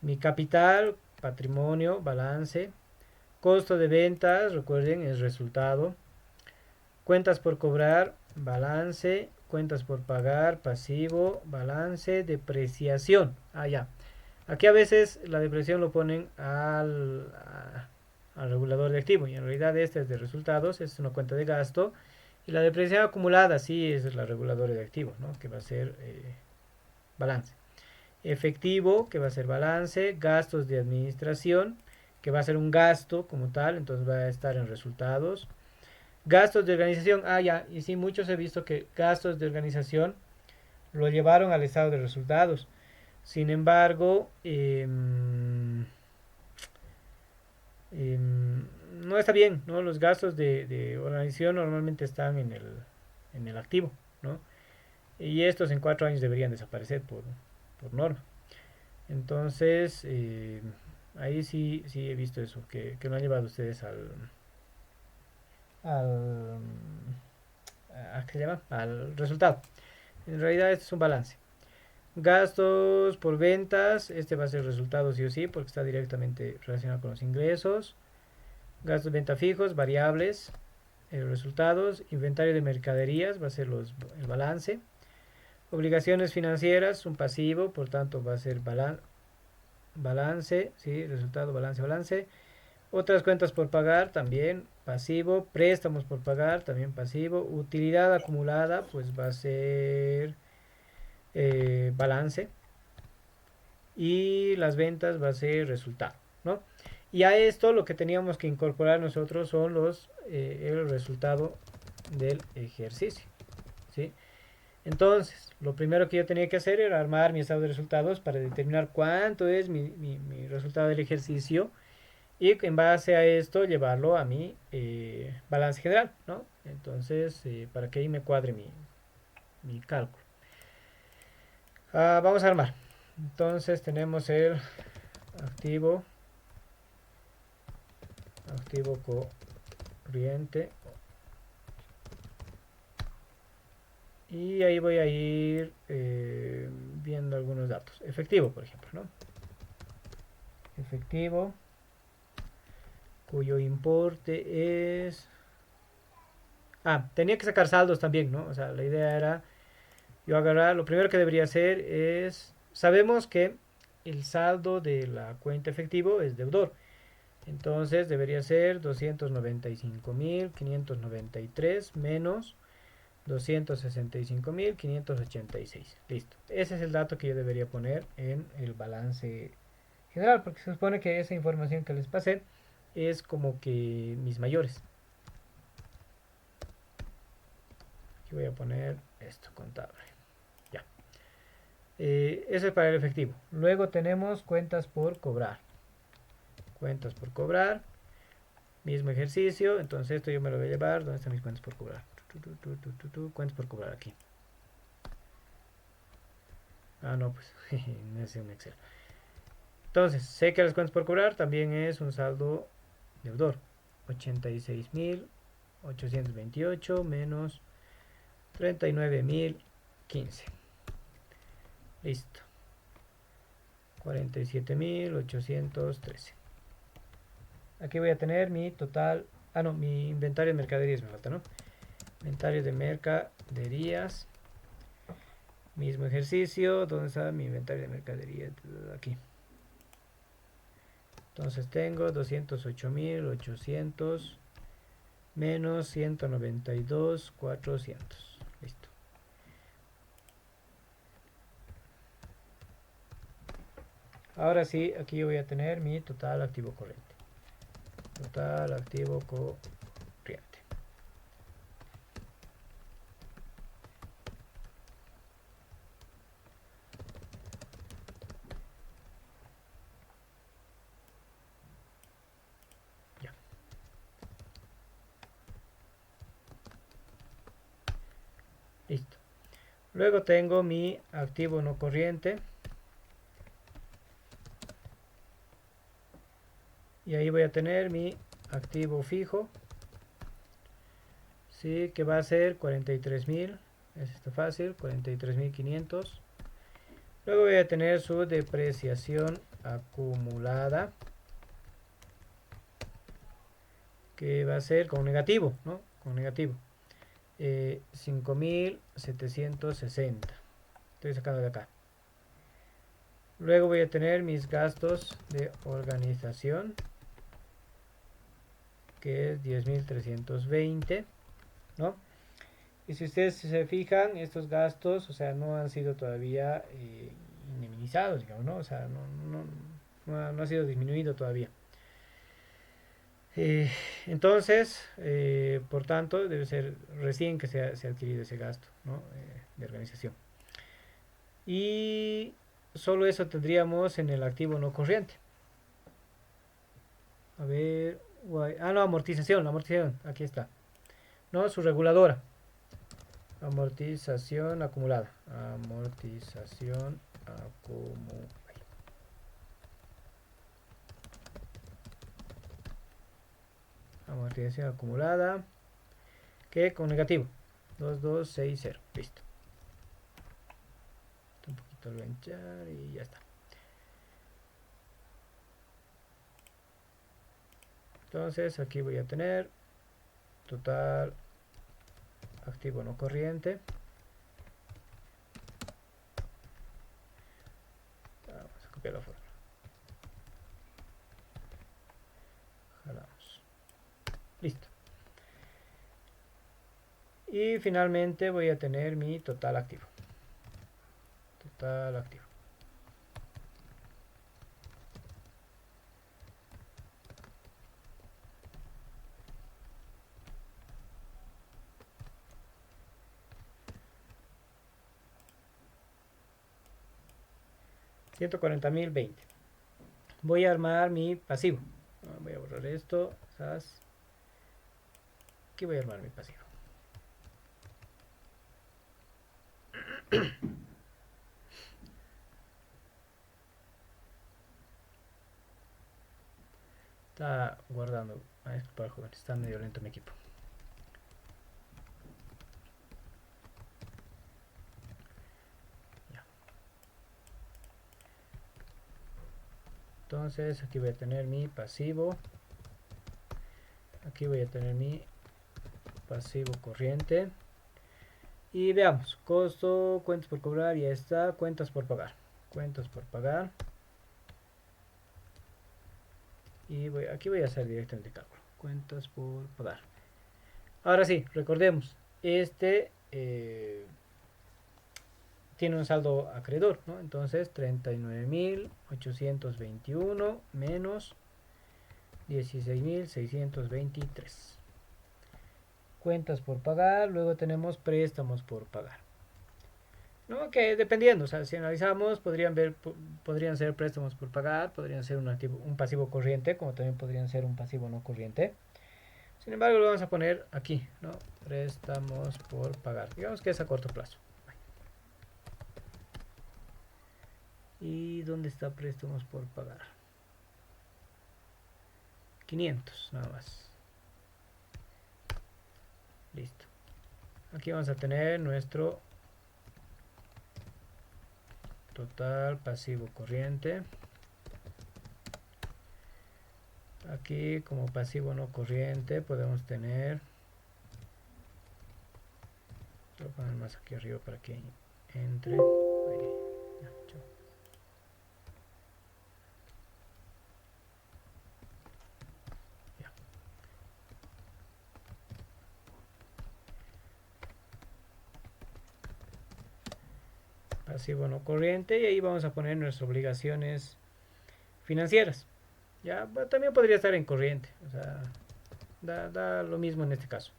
Mi capital, patrimonio, balance. Costo de ventas, recuerden, es resultado. Cuentas por cobrar, balance. Cuentas por pagar, pasivo, balance, depreciación. Ah, ya. Aquí a veces la depreciación lo ponen al regulador de activo y en realidad este es de resultados, es una cuenta de gasto. Y la depreciación acumulada sí es la reguladora de activo, ¿no? Que va a ser balance. Efectivo, que va a ser balance. Gastos de administración, que va a ser un gasto como tal, entonces va a estar en resultados. Gastos de organización, ah, ya, y sí, muchos he visto que gastos de organización lo llevaron al estado de resultados. Sin embargo, no está bien, ¿no? Los gastos de organización normalmente están en el activo, ¿no? Y estos en 4 años deberían desaparecer por norma. Entonces, ahí sí he visto eso, que lo han llevado ustedes al, ¿qué se llama? Al resultado. En realidad este es un balance. Gastos por ventas, este va a ser resultado sí o sí, porque está directamente relacionado con los ingresos. Gastos de venta fijos, variables, resultados. Inventario de mercaderías va a ser el balance. Obligaciones financieras, un pasivo, por tanto va a ser balance, ¿sí? Resultado, balance, balance. Otras cuentas por pagar, también pasivo. Préstamos por pagar, también pasivo. Utilidad acumulada, pues va a ser balance. Y las ventas va a ser resultado, ¿no? Y a esto lo que teníamos que incorporar nosotros son el resultado del ejercicio, ¿sí? Entonces, lo primero que yo tenía que hacer era armar mi estado de resultados para determinar cuánto es mi resultado del ejercicio y en base a esto llevarlo a mi balance general, ¿no? Entonces, para que ahí me cuadre mi cálculo. Vamos a armar. Entonces tenemos el activo, activo corriente. Y ahí voy a ir viendo algunos datos. Efectivo, por ejemplo, ¿no? Efectivo, cuyo importe es... tenía que sacar saldos también, ¿no? O sea, la idea era yo agarrar, lo primero que debería hacer es... Sabemos que el saldo de la cuenta efectivo es deudor. Entonces debería ser 295.593 menos 265.586. Listo. Ese es el dato que yo debería poner en el balance general, porque se supone que esa información que les pasé es como que mis mayores. Aquí voy a poner esto, contable. Ya. Eso es para el efectivo. Luego tenemos cuentas por cobrar. Cuentas por cobrar. Mismo ejercicio. Entonces esto yo me lo voy a llevar. ¿Dónde están mis cuentas por cobrar? Cuentas por cobrar aquí. No, pues no es un Excel. Entonces, sé que las cuentas por cobrar también es un saldo deudor. 86.828 menos 39.015. Listo. 47.813. Aquí voy a tener mi total. No, mi inventario de mercaderías me falta, ¿no? Inventario de mercaderías. Mismo ejercicio. ¿Dónde está mi inventario de mercaderías? Aquí. Entonces tengo 208.800 menos 192.400. Listo. Ahora sí, aquí yo voy a tener mi total activo corriente. Total activo corriente. Ya. Listo. Luego tengo mi activo no corriente. Y ahí voy a tener mi activo fijo. Sí, que va a ser 43.000. Es esto fácil, 43.500. Luego voy a tener su depreciación acumulada, que va a ser con negativo, ¿no? Con negativo. 5.760. Estoy sacando de acá. Luego voy a tener mis gastos de organización, que es 10.320, ¿no? Y si ustedes se fijan, estos gastos, o sea, no han sido todavía indemnizados, digamos, ¿no? O sea, no ha sido disminuido todavía. Entonces, por tanto, debe ser recién que se ha adquirido ese gasto, ¿no? De organización. Y solo eso tendríamos en el activo no corriente. A ver, no, amortización, aquí está. No, su reguladora. Amortización acumulada. Amortización acumulada. Amortización acumulada. Que con negativo. 2260. Listo. Un poquito lo hinchar y ya está. Entonces aquí voy a tener total activo no corriente. Vamos a copiar la fórmula. Jalamos. Listo. Y finalmente voy a tener mi total activo. Total activo. $140.020. Voy a armar mi pasivo. Voy a borrar esto. Aquí voy a armar mi pasivo. Está guardando. Para jugar. Está medio lento mi equipo. Ya. Entonces aquí voy a tener mi pasivo. Aquí voy a tener mi pasivo corriente. Y veamos. Costo, cuentas por cobrar. Ya está. Cuentas por pagar. Cuentas por pagar. Y aquí voy a hacer directamente el cálculo. Cuentas por pagar. Ahora sí, recordemos. Tiene un saldo acreedor, ¿no? Entonces 39.821 menos 16.623. Cuentas por pagar, luego tenemos préstamos por pagar. ¿No? Que dependiendo, o sea, si analizamos, podrían ser préstamos por pagar, podrían ser un pasivo corriente, como también podrían ser un pasivo no corriente. Sin embargo, lo vamos a poner aquí, ¿no? Préstamos por pagar. Digamos que es a corto plazo. ¿Y dónde está préstamos por pagar? 500, nada más. Listo. Aquí vamos a tener nuestro total pasivo corriente. Aquí como pasivo no corriente podemos tener, voy a poner más aquí arriba para que entre. Ahí. Ya, chao. Ya. Pasivo no corriente, y ahí vamos a poner nuestras obligaciones financieras. Ya, también podría estar en corriente, o sea, da lo mismo en este caso.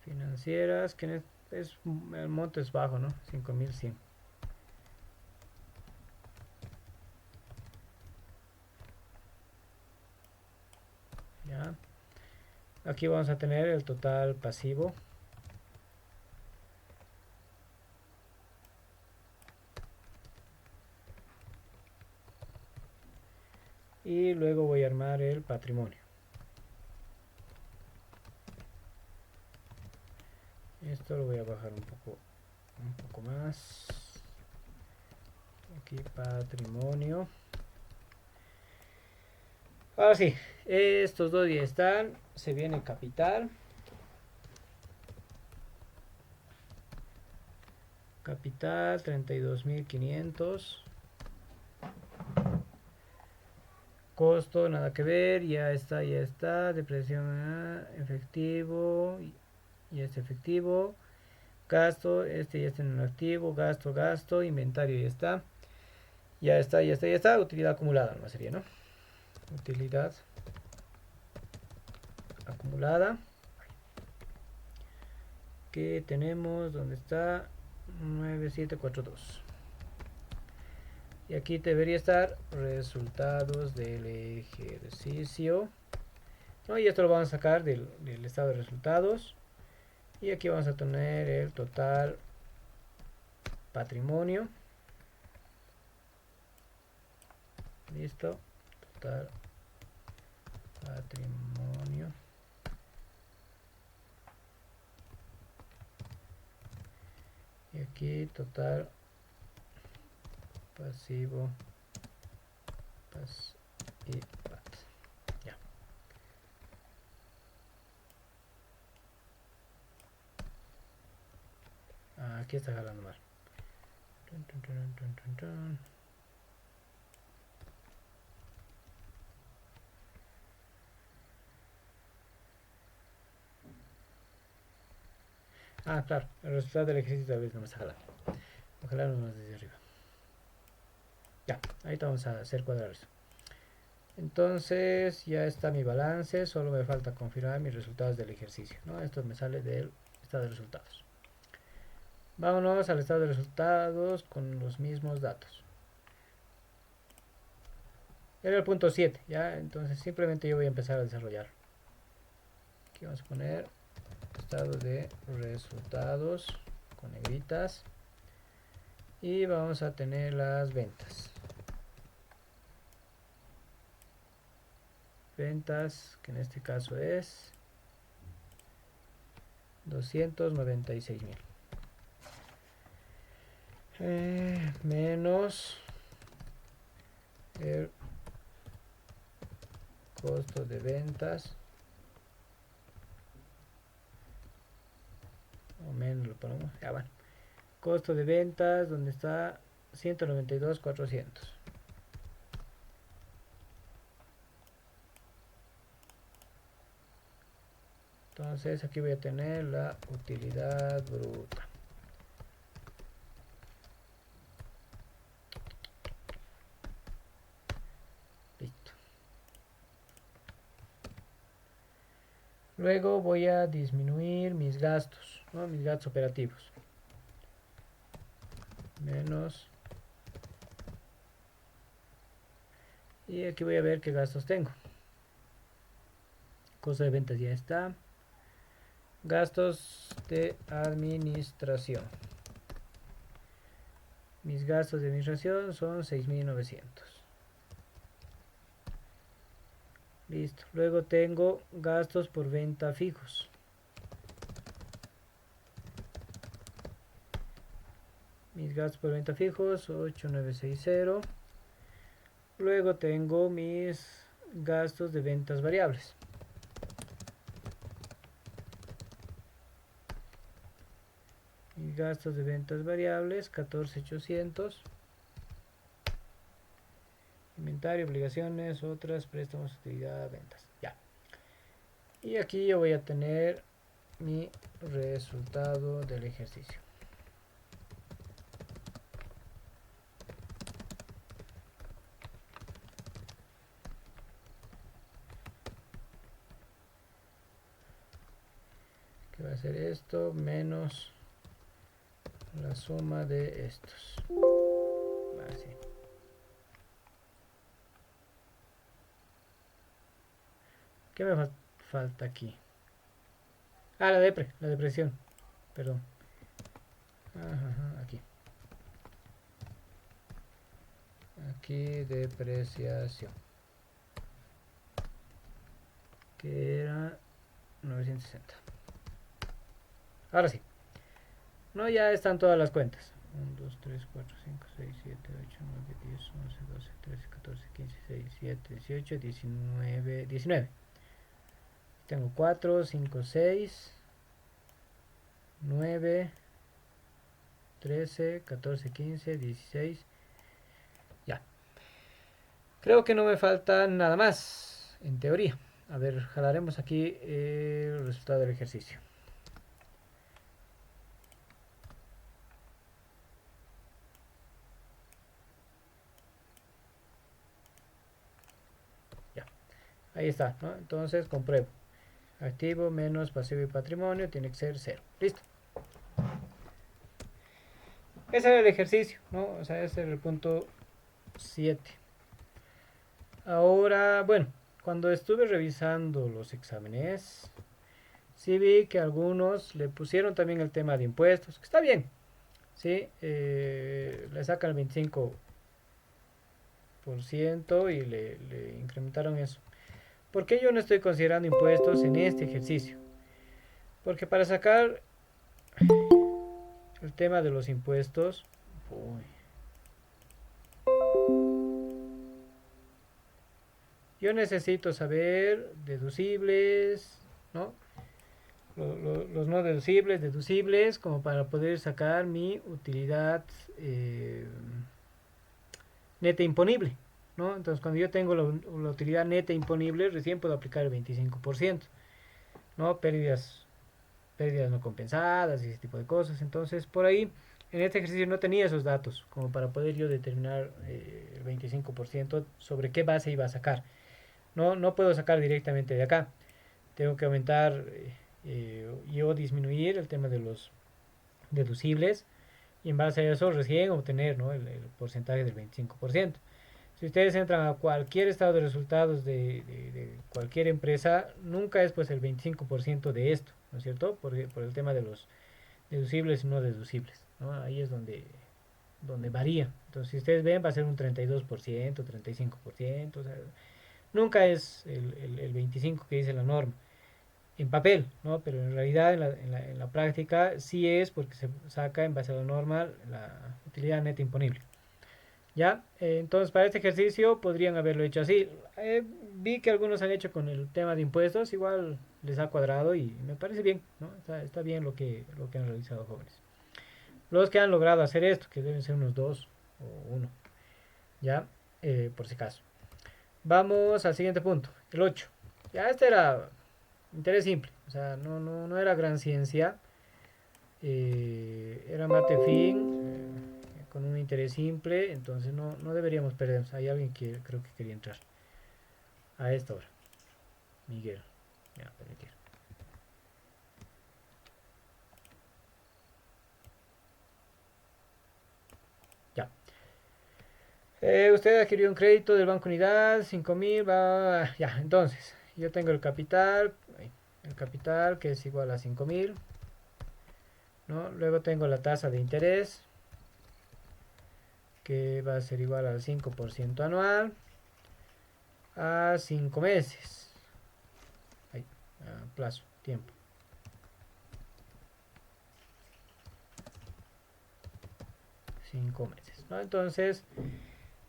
Financieras, que el monto es bajo, ¿no? 5.100. Ya. Aquí vamos a tener el total pasivo. Y luego voy a armar el patrimonio. Esto lo voy a bajar un poco más. Aquí patrimonio. Ahora sí, estos dos ya están. Se viene capital. Capital 32.500. Costo, nada que ver. Ya está. Depreciación, efectivo. Y este efectivo. Gasto, ya está en el activo. Gasto. Inventario ya está. Ya está. Utilidad acumulada, no sería, ¿no? Utilidad acumulada. Que tenemos, ¿dónde está? 9742. Y aquí debería estar resultados del ejercicio. ¿No? Y esto lo vamos a sacar del estado de resultados. Y aquí vamos a tener el total patrimonio. Listo. Total patrimonio. Y aquí total pasivo y VAT. Ya. Aquí está jalando mal. Claro, el resultado del ejercicio tal vez no me está jalando. Ojalá no desde arriba. Ya, ahorita vamos a hacer cuadrar eso. Entonces ya está mi balance, solo me falta confirmar mis resultados del ejercicio, ¿no? Esto me sale del estado de resultados. Vámonos al estado de resultados con los mismos datos. Era el punto 7, ¿ya? Entonces simplemente yo voy a empezar a desarrollar. Aquí vamos a poner estado de resultados con negritas. Y vamos a tener las ventas. Ventas, que en este caso es 296.000. Menos el costo de ventas. O menos lo ponemos. Ya bueno. Costo de ventas, donde está 192.400. Entonces aquí voy a tener la utilidad bruta. Listo. Luego voy a disminuir mis gastos, ¿no? Mis gastos operativos. Menos. Y aquí voy a ver qué gastos tengo. Costo de ventas ya está. Gastos de administración. Mis gastos de administración son 6.900. Listo. Luego tengo gastos por venta fijos. Mis gastos por venta fijos 8.960. Luego tengo mis gastos de ventas variables. Mis gastos de ventas variables 14.800. Inventario, obligaciones, otras, préstamos, utilidad, ventas. Ya. Y aquí yo voy a tener mi resultado del ejercicio. Que va a ser esto menos la suma de estos. Así. ¿Qué me falta aquí? La depresión. Perdón. Aquí. Aquí depreciación. Que era 960. Ahora sí. No, ya están todas las cuentas. 1, 2, 3, 4, 5, 6, 7, 8, 9, 10, 11, 12, 13, 14, 15, 16, 17, 18, 19, 19. Tengo 4, 5, 6, 9, 13, 14, 15, 16. Ya. Creo que no me falta nada más, en teoría. A ver, jalaremos aquí el resultado del ejercicio. Ya. Ahí está, ¿no? Entonces compruebo. Activo menos pasivo y patrimonio tiene que ser 0. Listo. Ese era el ejercicio, ¿no? O sea, ese era el punto 7. Ahora, bueno, cuando estuve revisando los exámenes, sí vi que algunos le pusieron también el tema de impuestos, que está bien, ¿sí? Le sacan el 25% y le incrementaron eso. ¿Por qué yo no estoy considerando impuestos en este ejercicio? Porque para sacar el tema de los impuestos, uy, Yo necesito saber deducibles, ¿no? Los no deducibles, deducibles, como para poder sacar mi utilidad neta imponible, ¿no? Entonces, cuando yo tengo la utilidad neta imponible, recién puedo aplicar el 25%, ¿no? Pérdidas no compensadas y ese tipo de cosas. Entonces, por ahí, en este ejercicio no tenía esos datos como para poder yo determinar el 25% sobre qué base iba a sacar. No puedo sacar directamente de acá. Tengo que aumentar o disminuir el tema de los deducibles y en base a eso recién obtener, ¿no? el porcentaje del 25%. Si ustedes entran a cualquier estado de resultados de cualquier empresa, nunca es pues el 25% de esto, ¿no es cierto? Por el tema de los deducibles y no deducibles, ¿no? Ahí es donde varía. Entonces, si ustedes ven, va a ser un 32%, 35%, o sea, nunca es el 25% que dice la norma en papel, ¿no? Pero en realidad en la práctica sí es porque se saca en base a la norma la utilidad neta imponible. ¿Ya? Entonces para este ejercicio podrían haberlo hecho así. Vi que algunos han hecho con el tema de impuestos, igual les ha cuadrado y me parece bien, ¿no? Está bien lo que han realizado jóvenes. Los que han logrado hacer esto, que deben ser unos dos o uno, ¿ya? Por si acaso. Vamos al siguiente punto, el 8. Ya este era interés simple, o sea, no era gran ciencia, era mate fin, con un interés simple, entonces no deberíamos perdernos. Hay alguien que creo que quería entrar a esta hora. Miguel, me va a permitir. Ya. Usted adquirió un crédito del Banco Unidad, 5.000, va. Ya, entonces, yo tengo el capital que es igual a 5.000, ¿no? Luego tengo la tasa de interés, que va a ser igual al 5% anual, a 5 meses. Ahí, plazo, tiempo. 5 meses, ¿no? Entonces,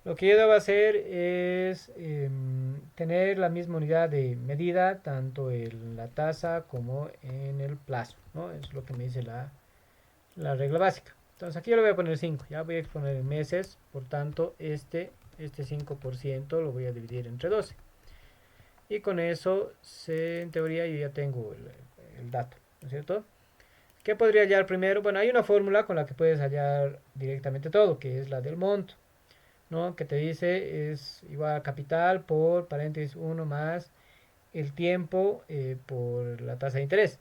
lo que yo debo hacer es tener la misma unidad de medida, tanto en la tasa como en el plazo, ¿no? Es lo que me dice la regla básica. Entonces aquí yo le voy a poner 5, ya voy a exponer en meses, por tanto este 5% lo voy a dividir entre 12. Y con eso, en teoría, yo ya tengo el dato, ¿no es cierto? ¿Qué podría hallar primero? Bueno, hay una fórmula con la que puedes hallar directamente todo, que es la del monto, ¿no? Que te dice es igual a capital por paréntesis 1 más el tiempo por la tasa de interés.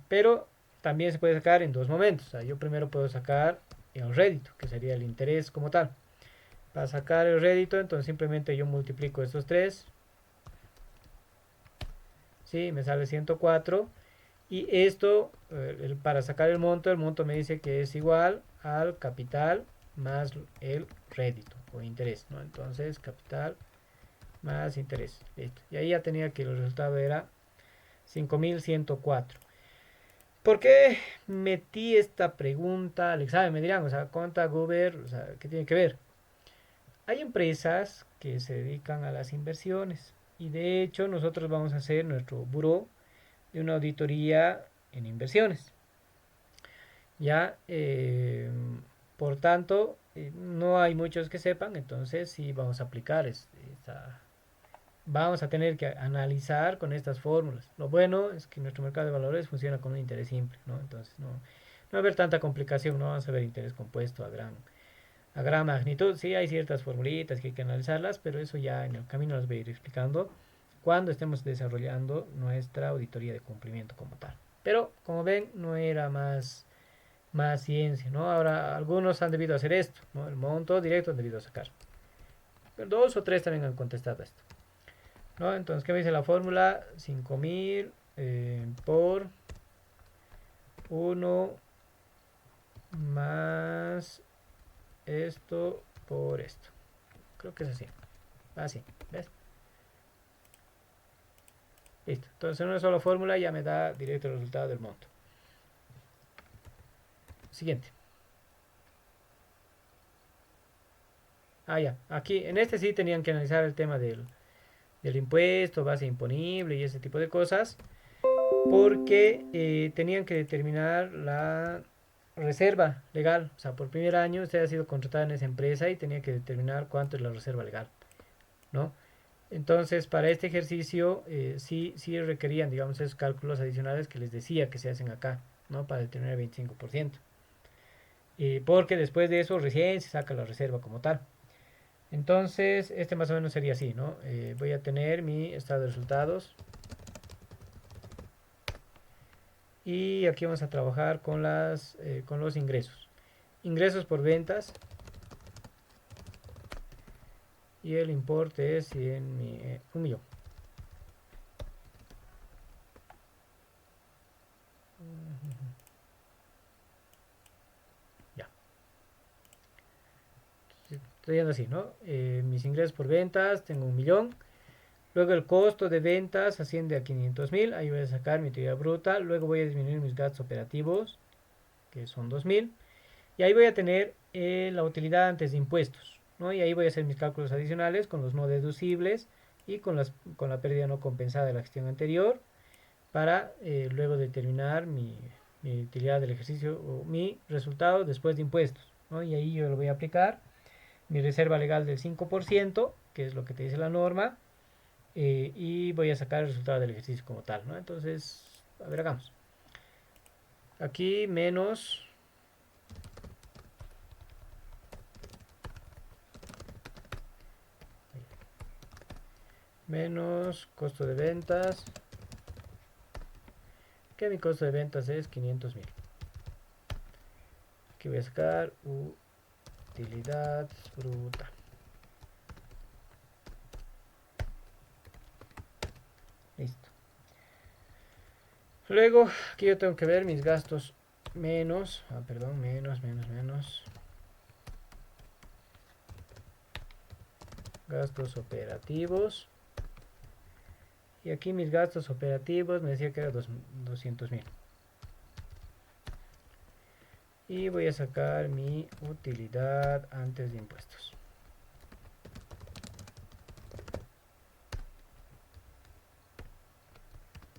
Pero también se puede sacar en dos momentos. O sea, yo primero puedo sacar el rédito, que sería el interés como tal. Para sacar el rédito, entonces simplemente yo multiplico estos tres. ¿Sí? Me sale 104. Y esto, para sacar el monto me dice que es igual al capital más el rédito o interés, ¿no? Entonces, capital más interés. Listo. Y ahí ya tenía que el resultado era 5.104. ¿Por qué metí esta pregunta al examen? Me dirán, o sea, conta Goober, o sea, ¿qué tiene que ver? Hay empresas que se dedican a las inversiones y de hecho nosotros vamos a hacer nuestro buró de una auditoría en inversiones. Ya, por tanto, no hay muchos que sepan, entonces sí vamos a aplicar vamos a tener que analizar con estas fórmulas. Lo bueno es que nuestro mercado de valores funciona con un interés simple, ¿no? Entonces no va a haber tanta complicación, no vamos a ver interés compuesto a gran magnitud. Sí hay ciertas formulitas que hay que analizarlas, pero eso ya en el camino las voy a ir explicando cuando estemos desarrollando nuestra auditoría de cumplimiento como tal. Pero como ven, no era más ciencia, ¿no? Ahora algunos han debido hacer esto, ¿no? El monto directo han debido sacar. Pero dos o tres también han contestado esto, ¿no? Entonces, ¿qué me dice la fórmula? 5.000 por 1 más esto por esto. Creo que es así. Así, ¿ves? Listo. Entonces, en una sola fórmula ya me da directo el resultado del monto. Siguiente. Ya. Aquí, en este sí tenían que analizar el tema del impuesto, base imponible y ese tipo de cosas, porque tenían que determinar la reserva legal. O sea, por primer año usted ha sido contratado en esa empresa y tenía que determinar cuánto es la reserva legal, ¿no? Entonces, para este ejercicio, sí requerían, digamos, esos cálculos adicionales que les decía que se hacen acá, ¿no? Para determinar el 25%. Porque después de eso recién se saca la reserva como tal. Entonces, este más o menos sería así, ¿no? Voy a tener mi estado de resultados. Y aquí vamos a trabajar con los ingresos. Ingresos por ventas. Y el importe es 1 millón. Ya. Estoy yendo así, ¿no? Mis ingresos por ventas, tengo 1 millón. Luego el costo de ventas asciende a 500.000. Ahí voy a sacar mi utilidad bruta. Luego voy a disminuir mis gastos operativos, que son 2.000. Y ahí voy a tener la utilidad antes de impuestos, ¿no? Y ahí voy a hacer mis cálculos adicionales con los no deducibles y con la pérdida no compensada de la gestión anterior para luego determinar mi utilidad del ejercicio o mi resultado después de impuestos, ¿no? Y ahí yo lo voy a aplicar mi reserva legal del 5%, que es lo que te dice la norma, y voy a sacar el resultado del ejercicio como tal, ¿no? Entonces, a ver, hagamos. Aquí menos costo de ventas, que mi costo de ventas es 500.000. Aquí voy a sacar utilidad bruta. Listo. Luego, aquí yo tengo que ver mis gastos menos, menos. Gastos operativos. Y aquí mis gastos operativos me decía que era 200.000. Y voy a sacar mi utilidad antes de impuestos.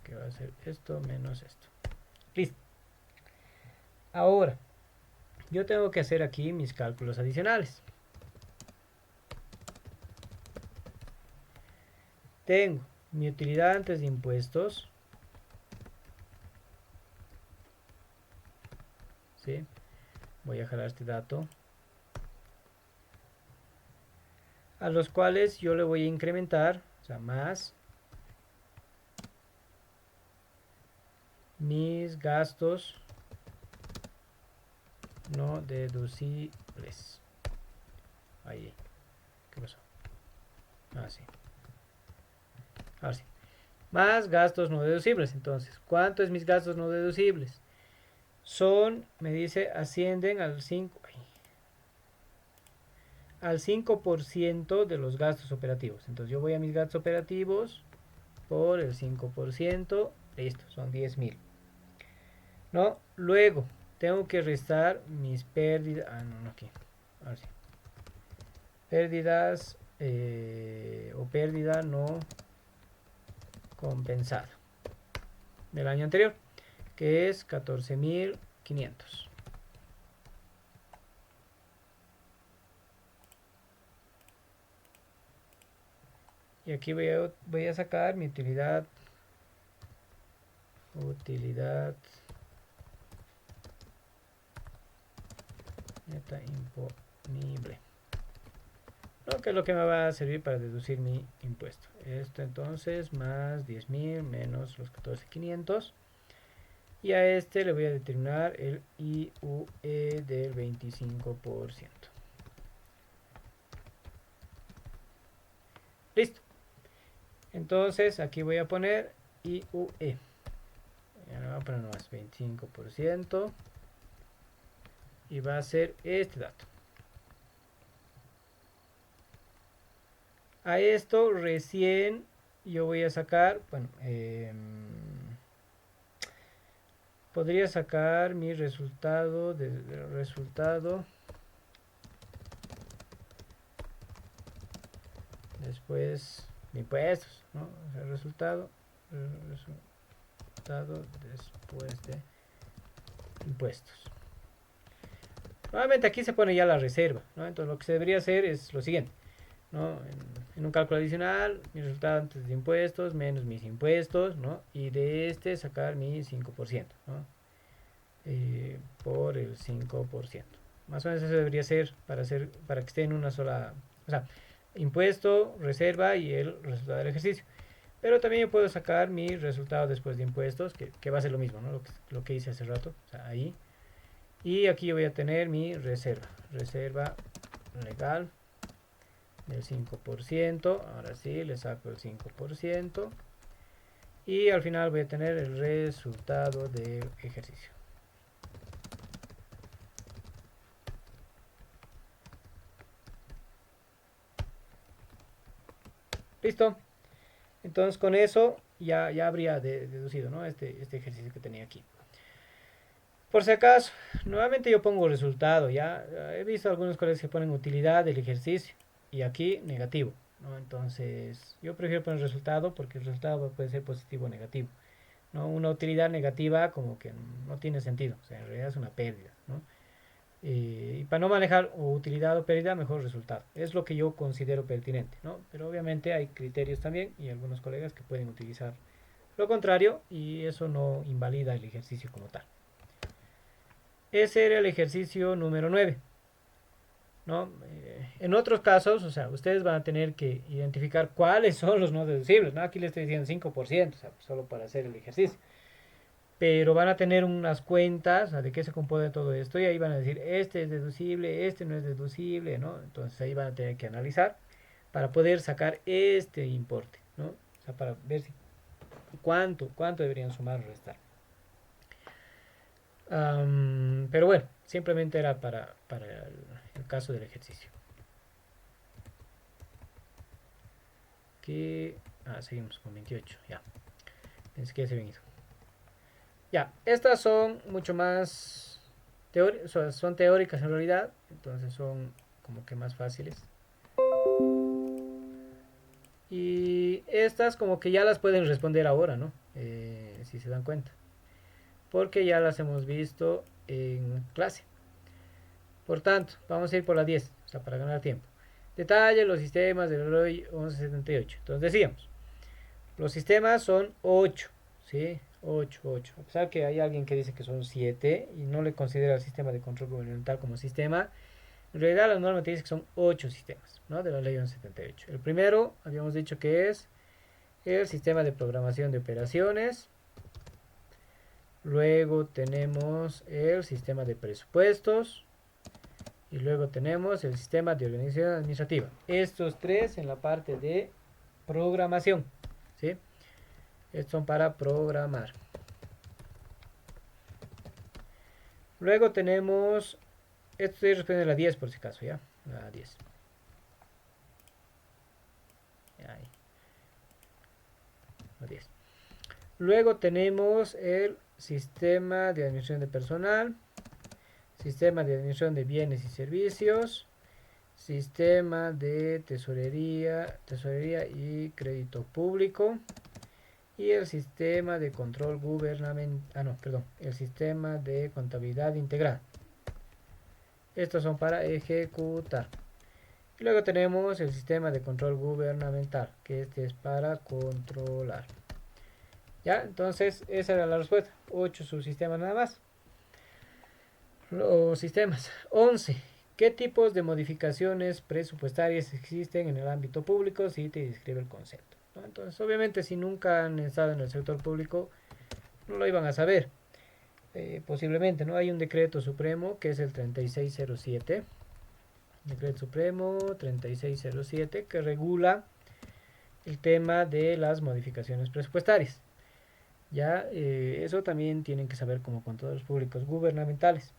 Que va a ser esto menos esto. Listo. Ahora, yo tengo que hacer aquí mis cálculos adicionales. Tengo mi utilidad antes de impuestos. ¿Sí? Voy a jalar este dato. A los cuales yo le voy a incrementar, o sea, más mis gastos no deducibles. Ahí. ¿Qué pasó? Ah, sí. Ahora sí. Más gastos no deducibles. Entonces, ¿cuánto es mis gastos no deducibles? Me dice, ascienden al 5% de los gastos operativos. Entonces, yo voy a mis gastos operativos por el 5%. Listo, son 10.000. ¿No? Luego, tengo que restar mis pérdidas. Ah, no, aquí. Ahora sí. Pérdidas o pérdida no compensada del año anterior, que es 14.500. Y aquí voy a sacar mi utilidad neta imponible, ¿no? Que es lo que me va a servir para deducir mi impuesto. Esto entonces más 10.000 menos los 14.500. Y a este le voy a determinar el IUE del 25%. Listo. Entonces aquí voy a poner IUE. Ya le voy a poner nomás 25%. Y va a ser este dato. A esto recién yo voy a sacar, bueno, podría sacar mi resultado después de impuestos, ¿no? O sea, resultado después de impuestos. Nuevamente aquí se pone ya la reserva, ¿no? Entonces lo que se debería hacer es lo siguiente, ¿no? En un cálculo adicional, mi resultado antes de impuestos menos mis impuestos, ¿no? Y de este sacar mi 5%, ¿no? Por el 5%. Más o menos eso debería ser para que esté en una sola, o sea, impuesto, reserva y el resultado del ejercicio. Pero también yo puedo sacar mi resultado después de impuestos, que va a ser lo mismo, ¿no? Lo que hice hace rato, o sea, ahí. Y aquí yo voy a tener mi reserva legal del 5%. Ahora sí, le saco el 5%. Y al final voy a tener el resultado del ejercicio. Listo. Entonces con eso ya habría deducido, ¿no? Este ejercicio que tenía aquí. Por si acaso, nuevamente yo pongo resultado, ya he visto algunos colegas que ponen utilidad del ejercicio y aquí negativo, ¿no? Entonces yo prefiero poner resultado porque el resultado puede ser positivo o negativo, ¿no? Una utilidad negativa como que no tiene sentido, o sea, en realidad es una pérdida, ¿no? Y para no manejar utilidad o pérdida, mejor resultado. Es lo que yo considero pertinente, ¿no? Pero obviamente hay criterios también y algunos colegas que pueden utilizar lo contrario y eso no invalida el ejercicio como tal. Ese era el ejercicio número 9, ¿no? En otros casos, o sea, ustedes van a tener que identificar cuáles son los no deducibles, ¿no? Aquí les estoy diciendo 5%, o sea, solo para hacer el ejercicio. Pero van a tener unas cuentas, o sea, de qué se compone todo esto, y ahí van a decir, este es deducible, este no es deducible, ¿no? Entonces ahí van a tener que analizar para poder sacar este importe, ¿no? O sea, para ver si, cuánto deberían sumar o restar. Pero bueno, simplemente era para el caso del ejercicio. Que, seguimos con 28, ya. Pensé que ya se habían ido. Ya, estas son mucho más son teóricas en realidad, entonces son como que más fáciles. Y estas como que ya las pueden responder ahora, ¿no? Si se dan cuenta. Porque ya las hemos visto en clase. Por tanto, vamos a ir por la 10, o sea, para ganar tiempo. Detalle los sistemas del ROI 1178. Entonces decíamos, los sistemas son 8, ¿sí? 8, 8. A pesar que hay alguien que dice que son 7 y no le considera el sistema de control gubernamental como sistema, en realidad la norma te dice que son 8 sistemas, ¿no? De la ley 1178. El primero, habíamos dicho que es el sistema de programación de operaciones. Luego tenemos el sistema de presupuestos. Y luego tenemos el sistema de organización administrativa. Estos tres en la parte de programación, ¿sí? Estos son para programar. Luego tenemos, esto estoy respondiendo a la 10 por si acaso, ¿ya? La 10. Ahí. La 10. Luego tenemos el sistema de administración de personal, sistema de administración de bienes y servicios, sistema de tesorería y crédito público y el sistema de control gubernamental, el sistema de contabilidad integral. Estos son para ejecutar. Y luego tenemos el sistema de control gubernamental, que este es para controlar. Ya, entonces esa era la respuesta. 8 subsistemas nada más. Los sistemas. 11. ¿Qué tipos de modificaciones presupuestarias existen en el ámbito público? Si te describe el concepto, ¿no? Entonces, obviamente, si nunca han estado en el sector público, no lo iban a saber. Posiblemente, ¿no? Hay un decreto supremo que es el 3607. Decreto supremo 3607 que regula el tema de las modificaciones presupuestarias. Ya, eso también tienen que saber como contadores públicos gubernamentales.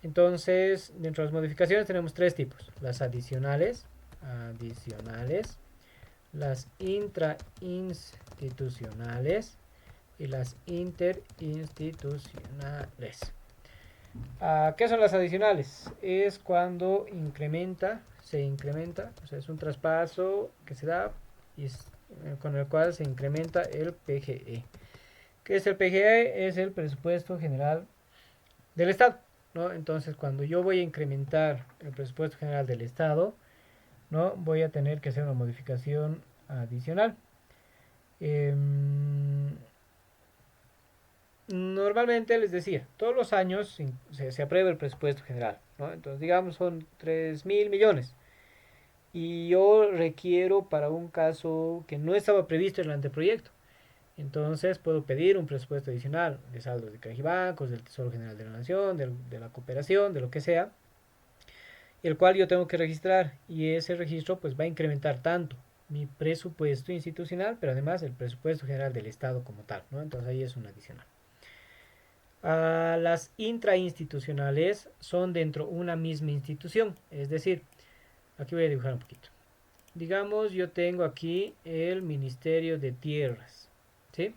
Entonces, dentro de las modificaciones tenemos tres tipos: las adicionales, las intrainstitucionales y las interinstitucionales. ¿Qué son las adicionales? Es cuando se incrementa, o sea, es un traspaso que se da con el cual se incrementa el PGE. ¿Qué es el PGE? Es el presupuesto general del Estado, ¿no? Entonces, cuando yo voy a incrementar el presupuesto general del Estado, ¿no? Voy a tener que hacer una modificación adicional. Normalmente les decía, todos los años se aprueba el presupuesto general, ¿no? Entonces, digamos, son 3.000 millones. Y yo requiero para un caso que no estaba previsto en el anteproyecto. Entonces puedo pedir un presupuesto adicional de saldos de caja y bancos, del Tesoro General de la Nación, de la cooperación, de lo que sea, el cual yo tengo que registrar y ese registro pues va a incrementar tanto mi presupuesto institucional, pero además el presupuesto general del Estado como tal, ¿no? Entonces ahí es un adicional. Las intrainstitucionales son dentro de una misma institución, es decir, aquí voy a dibujar un poquito. Digamos, yo tengo aquí el Ministerio de Tierras, ¿sí?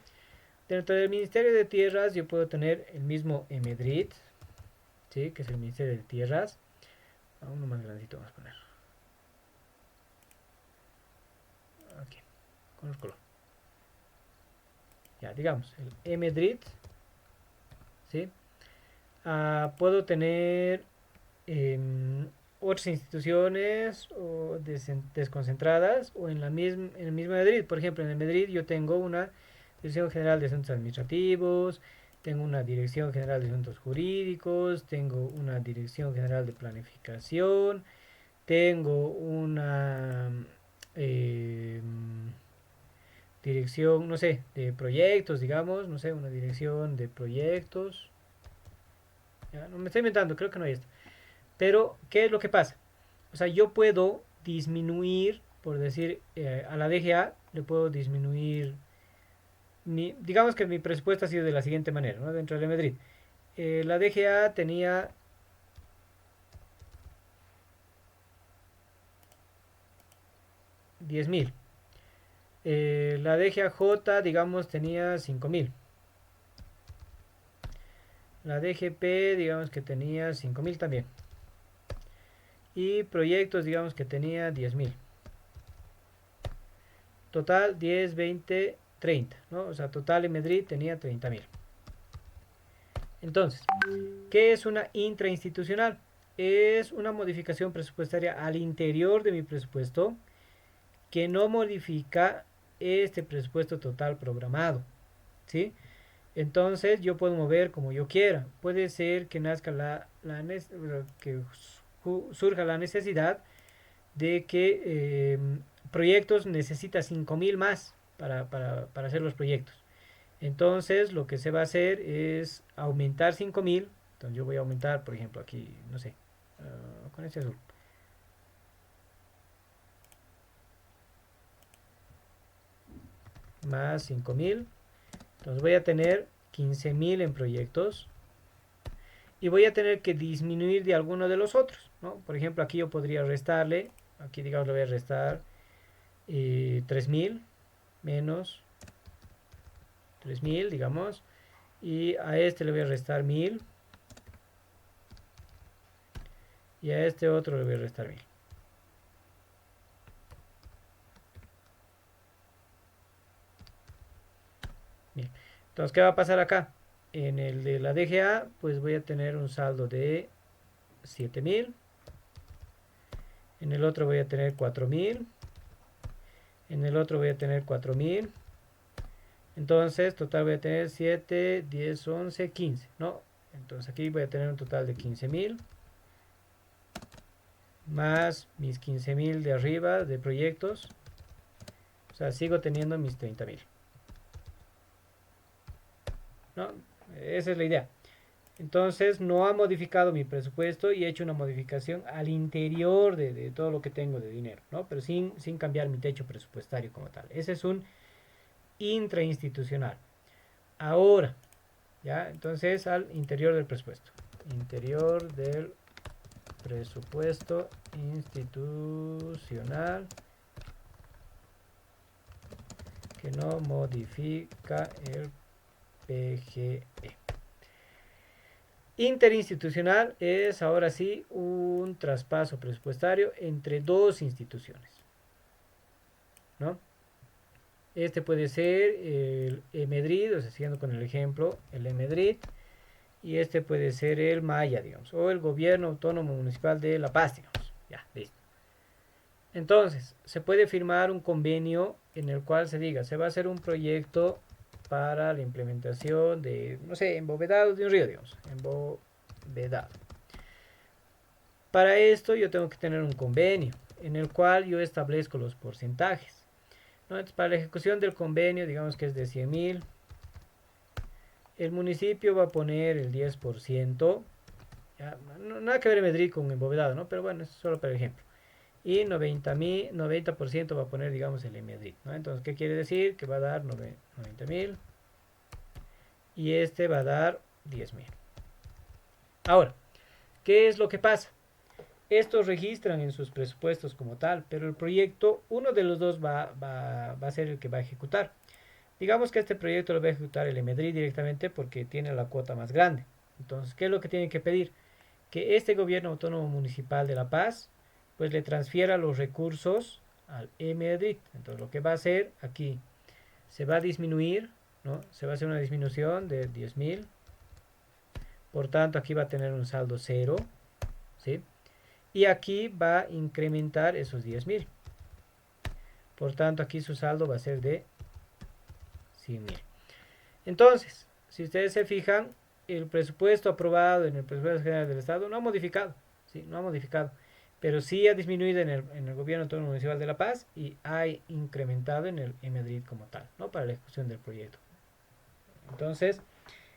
Dentro del Ministerio de Tierras yo puedo tener el mismo EMEDRIT, ¿sí? Que es el Ministerio de Tierras. Uno más grandito vamos a poner. Aquí, con el color. Ya, digamos, el EMEDRIT, ¿sí? Puedo tener otras instituciones o desconcentradas o en el mismo Madrid. Por ejemplo, en el Madrid yo tengo una Dirección General de Asuntos Administrativos, tengo una Dirección General de Asuntos Jurídicos, tengo una Dirección General de Planificación, tengo una eh, dirección, no sé, de proyectos, digamos, no sé, una dirección de proyectos. Ya, no me estoy inventando, creo que no hay esto. Pero, ¿qué es lo que pasa? O sea, yo puedo disminuir, por decir, a la DGA le puedo disminuir, digamos que mi presupuesto ha sido de la siguiente manera, ¿no? Dentro de Madrid. La DGA tenía 10.000. La DGAJ, digamos, tenía 5.000. La DGP, digamos que tenía 5.000 también. Y proyectos, digamos que tenía 10.000. Total 10, 20, 30, ¿no? O sea, total en Madrid tenía 30.000. Entonces, ¿qué es una intrainstitucional? Es una modificación presupuestaria al interior de mi presupuesto que no modifica este presupuesto total programado, ¿sí? Entonces yo puedo mover como yo quiera. Puede ser que nazca que surja la necesidad de que proyectos necesita 5.000 más para hacer los proyectos. Entonces lo que se va a hacer es aumentar 5.000. Entonces yo voy a aumentar, por ejemplo, aquí, no sé, con este azul. Más 5.000. Entonces voy a tener 15.000 en proyectos. Y voy a tener que disminuir de alguno de los otros, ¿no? Por ejemplo, aquí yo podría restarle. Aquí, digamos, le voy a restar 3.000 menos 3.000, digamos. Y a este le voy a restar 1.000. Y a este otro le voy a restar 1.000. Bien. Entonces, ¿qué va a pasar acá? En el de la DGA, pues voy a tener un saldo de 7.000. En el otro voy a tener 4.000. En el otro voy a tener 4.000. Entonces, total voy a tener 7, 10, 11, 15, ¿no? Entonces aquí voy a tener un total de 15.000. Más mis 15.000 de arriba de proyectos. O sea, sigo teniendo mis 30.000. ¿No? Esa es la idea. Entonces no ha modificado mi presupuesto y he hecho una modificación al interior de todo lo que tengo de dinero, ¿no? Pero sin cambiar mi techo presupuestario como tal. Ese es un intrainstitucional. Ahora, ¿ya? Entonces al interior del presupuesto. Interior del presupuesto institucional que no modifica el PGE. Interinstitucional es ahora sí un traspaso presupuestario entre dos instituciones, ¿no? Este puede ser el Emedrid, o sea, siguiendo con el ejemplo, el Emedrid. Y este puede ser el Maya, digamos, o el Gobierno Autónomo Municipal de La Paz, digamos. Ya, listo. Entonces, se puede firmar un convenio en el cual se diga, se va a hacer un proyecto para la implementación de, no sé, embovedado de un río, digamos, embovedado. Para esto yo tengo que tener un convenio en el cual yo establezco los porcentajes, ¿no? Entonces, para la ejecución del convenio, digamos que es de 100.000, el municipio va a poner el 10%, ya, nada que ver en Madrid con embovedado, ¿no? Pero bueno, es solo para ejemplo. Y 90% va a poner, digamos, el Madrid, ¿no? Entonces, ¿qué quiere decir? Que va a dar 90.000 y este va a dar 10.000. Ahora, ¿qué es lo que pasa? Estos registran en sus presupuestos como tal, pero el proyecto, uno de los dos va a ser el que va a ejecutar. Digamos que este proyecto lo va a ejecutar el Emedri directamente porque tiene la cuota más grande. Entonces, ¿qué es lo que tiene que pedir? Que este gobierno autónomo municipal de La Paz pues le transfiera los recursos al Emedri. Entonces, lo que va a hacer aquí se va a disminuir, ¿no? Se va a hacer una disminución de 10.000. Por tanto, aquí va a tener un saldo cero, ¿sí? Y aquí va a incrementar esos 10.000. Por tanto, aquí su saldo va a ser de 100.000. Entonces, si ustedes se fijan, el presupuesto aprobado en el presupuesto general del Estado no ha modificado, ¿sí? No ha modificado, pero sí ha disminuido en el gobierno autónomo municipal de La Paz y ha incrementado en Madrid como tal, ¿no? Para la ejecución del proyecto. Entonces,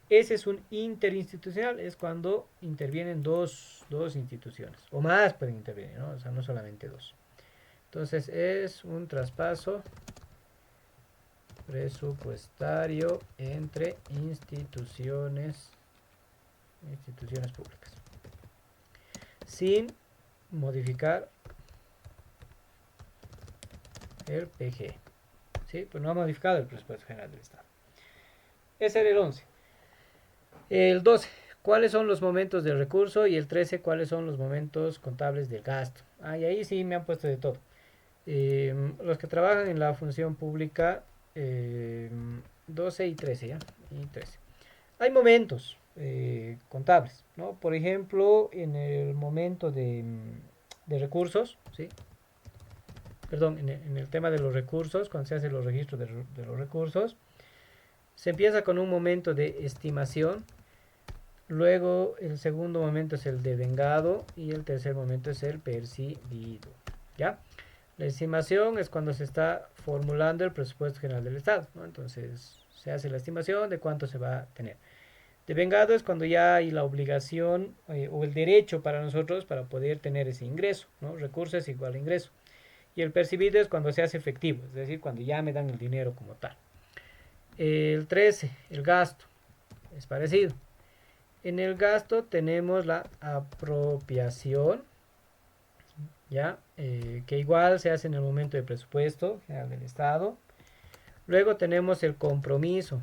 ese es un interinstitucional, es cuando intervienen dos instituciones, o más pueden intervenir, ¿no? O sea, no solamente dos. Entonces, es un traspaso presupuestario entre instituciones públicas, sin modificar el PG. ¿Sí? Pues no ha modificado el presupuesto general del Estado. Ese era el 11. El 12, ¿cuáles son los momentos del recurso? Y el 13, ¿cuáles son los momentos contables del gasto? Y ahí sí me han puesto de todo. Los que trabajan en la función pública, 12 y 13, ¿ya? Y 13. Hay momentos contables, ¿no? Por ejemplo, en el momento de recursos, ¿sí? Perdón, en el tema de los recursos, cuando se hacen los registros de los recursos, se empieza con un momento de estimación, luego el segundo momento es el devengado y el tercer momento es el percibido, ¿ya? La estimación es cuando se está formulando el presupuesto general del Estado, ¿no? Entonces se hace la estimación de cuánto se va a tener. Devengado es cuando ya hay la obligación o el derecho para nosotros para poder tener ese ingreso, ¿no? Recurso es igual a ingreso. Y el percibido es cuando se hace efectivo, es decir, cuando ya me dan el dinero como tal. El 13, el gasto, es parecido. En el gasto tenemos la apropiación, ¿ya? Que igual se hace en el momento de presupuesto general del Estado. Luego tenemos el compromiso,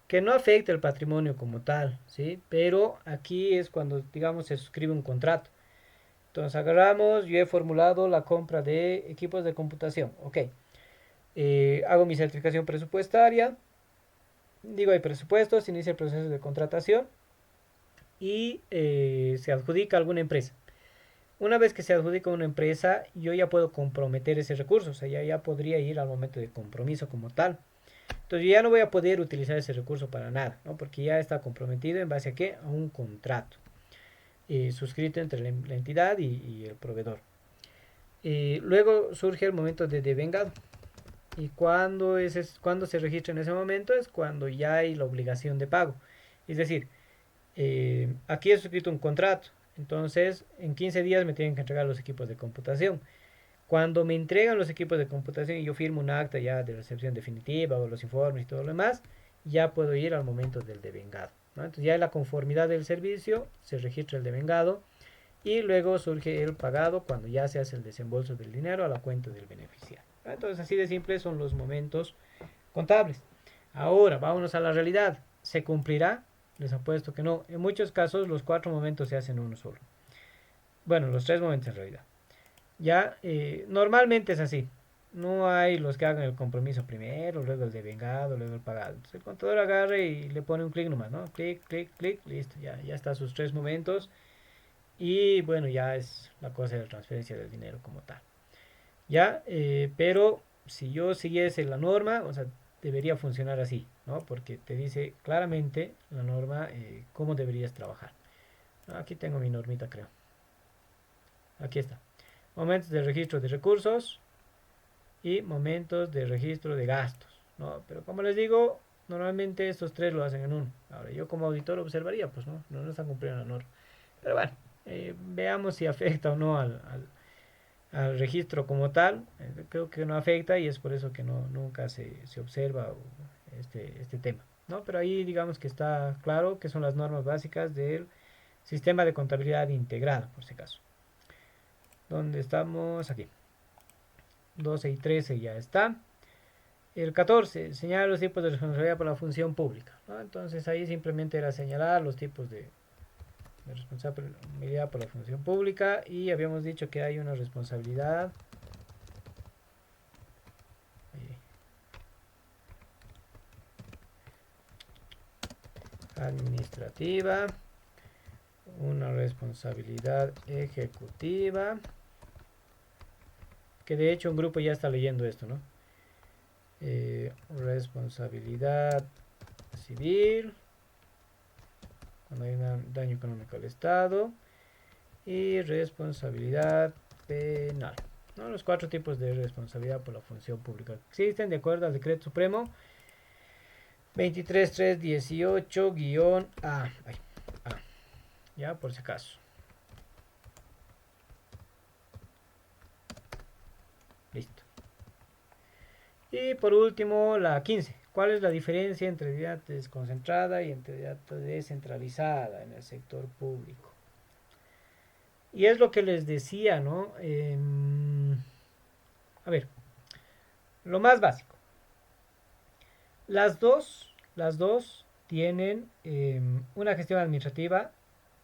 que no afecta el patrimonio como tal, ¿sí? Pero aquí es cuando, digamos, se suscribe un contrato. Entonces agarramos, yo he formulado la compra de equipos de computación, ok. Hago mi certificación presupuestaria, digo hay presupuestos, se inicia el proceso de contratación y se adjudica a alguna empresa. Una vez que se adjudica a una empresa, yo ya puedo comprometer ese recurso, o sea, ya podría ir al momento de compromiso como tal. Entonces yo ya no voy a poder utilizar ese recurso para nada, ¿no? Porque ya está comprometido en base a qué? A un contrato suscrito entre la entidad y el proveedor. Luego surge el momento de devengado. Y cuando se registra en ese momento es cuando ya hay la obligación de pago. Es decir, aquí he suscrito un contrato. Entonces, en 15 días me tienen que entregar los equipos de computación. Cuando me entregan los equipos de computación y yo firmo un acta ya de recepción definitiva o los informes y todo lo demás, ya puedo ir al momento del devengado, ¿no? Entonces ya en la conformidad del servicio se registra el devengado y luego surge el pagado cuando ya se hace el desembolso del dinero a la cuenta del beneficiario. Entonces así de simple son los momentos contables. Ahora, vámonos a la realidad. ¿Se cumplirá? Les apuesto que no. En muchos casos los 4 momentos se hacen uno solo. Bueno, los 3 momentos en realidad. Ya, normalmente es así. no hay los que hagan el compromiso primero, luego el devengado, luego el pagado. Entonces el contador agarra y le pone un clic nomás, ¿no? Clic, clic, clic, listo, ya está sus tres momentos. Y bueno, ya es la cosa de la transferencia del dinero como tal. Ya, pero si yo siguiese la norma, o sea, debería funcionar así, ¿no? Porque te dice claramente la norma cómo deberías trabajar. Aquí tengo mi normita, creo. Aquí está. Momentos de registro de recursos y momentos de registro de gastos, ¿no? Pero como les digo, normalmente estos tres lo hacen en uno. Ahora, yo como auditor observaría, pues no están cumpliendo la norma. Pero bueno, veamos si afecta o no al registro como tal. Creo que no afecta y es por eso que nunca se observa este tema, ¿no? Pero ahí digamos que está claro que son las normas básicas del sistema de contabilidad integrado, por si acaso. ¿Dónde estamos? Aquí. 12 y 13 ya está. El 14, señalar los tipos de responsabilidad por la función pública, ¿no? Entonces ahí simplemente era señalar los tipos de responsabilidad por la función pública y habíamos dicho que hay una responsabilidad administrativa, una responsabilidad ejecutiva, que de hecho un grupo ya está leyendo esto, ¿no? Responsabilidad civil, cuando hay un daño económico al Estado, y responsabilidad penal, ¿no? Los cuatro tipos de responsabilidad por la función pública existen de acuerdo al Decreto Supremo 23318-A. Ya, por si acaso. Listo. Y por último, la 15. ¿Cuál es la diferencia entre entidad desconcentrada y entidad descentralizada en el sector público? Y es lo que les decía, ¿no? A ver, lo más básico. Las dos tienen una gestión administrativa,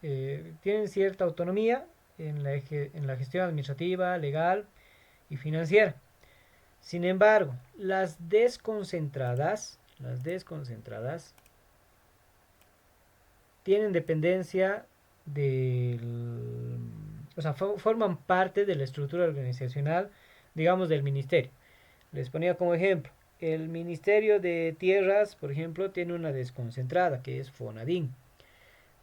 tienen cierta autonomía en la gestión administrativa, legal y financiera. Sin embargo, las desconcentradas tienen dependencia del, o sea, forman parte de la estructura organizacional, digamos, del ministerio. Les ponía como ejemplo, el Ministerio de Tierras, por ejemplo, tiene una desconcentrada que es FONADIN,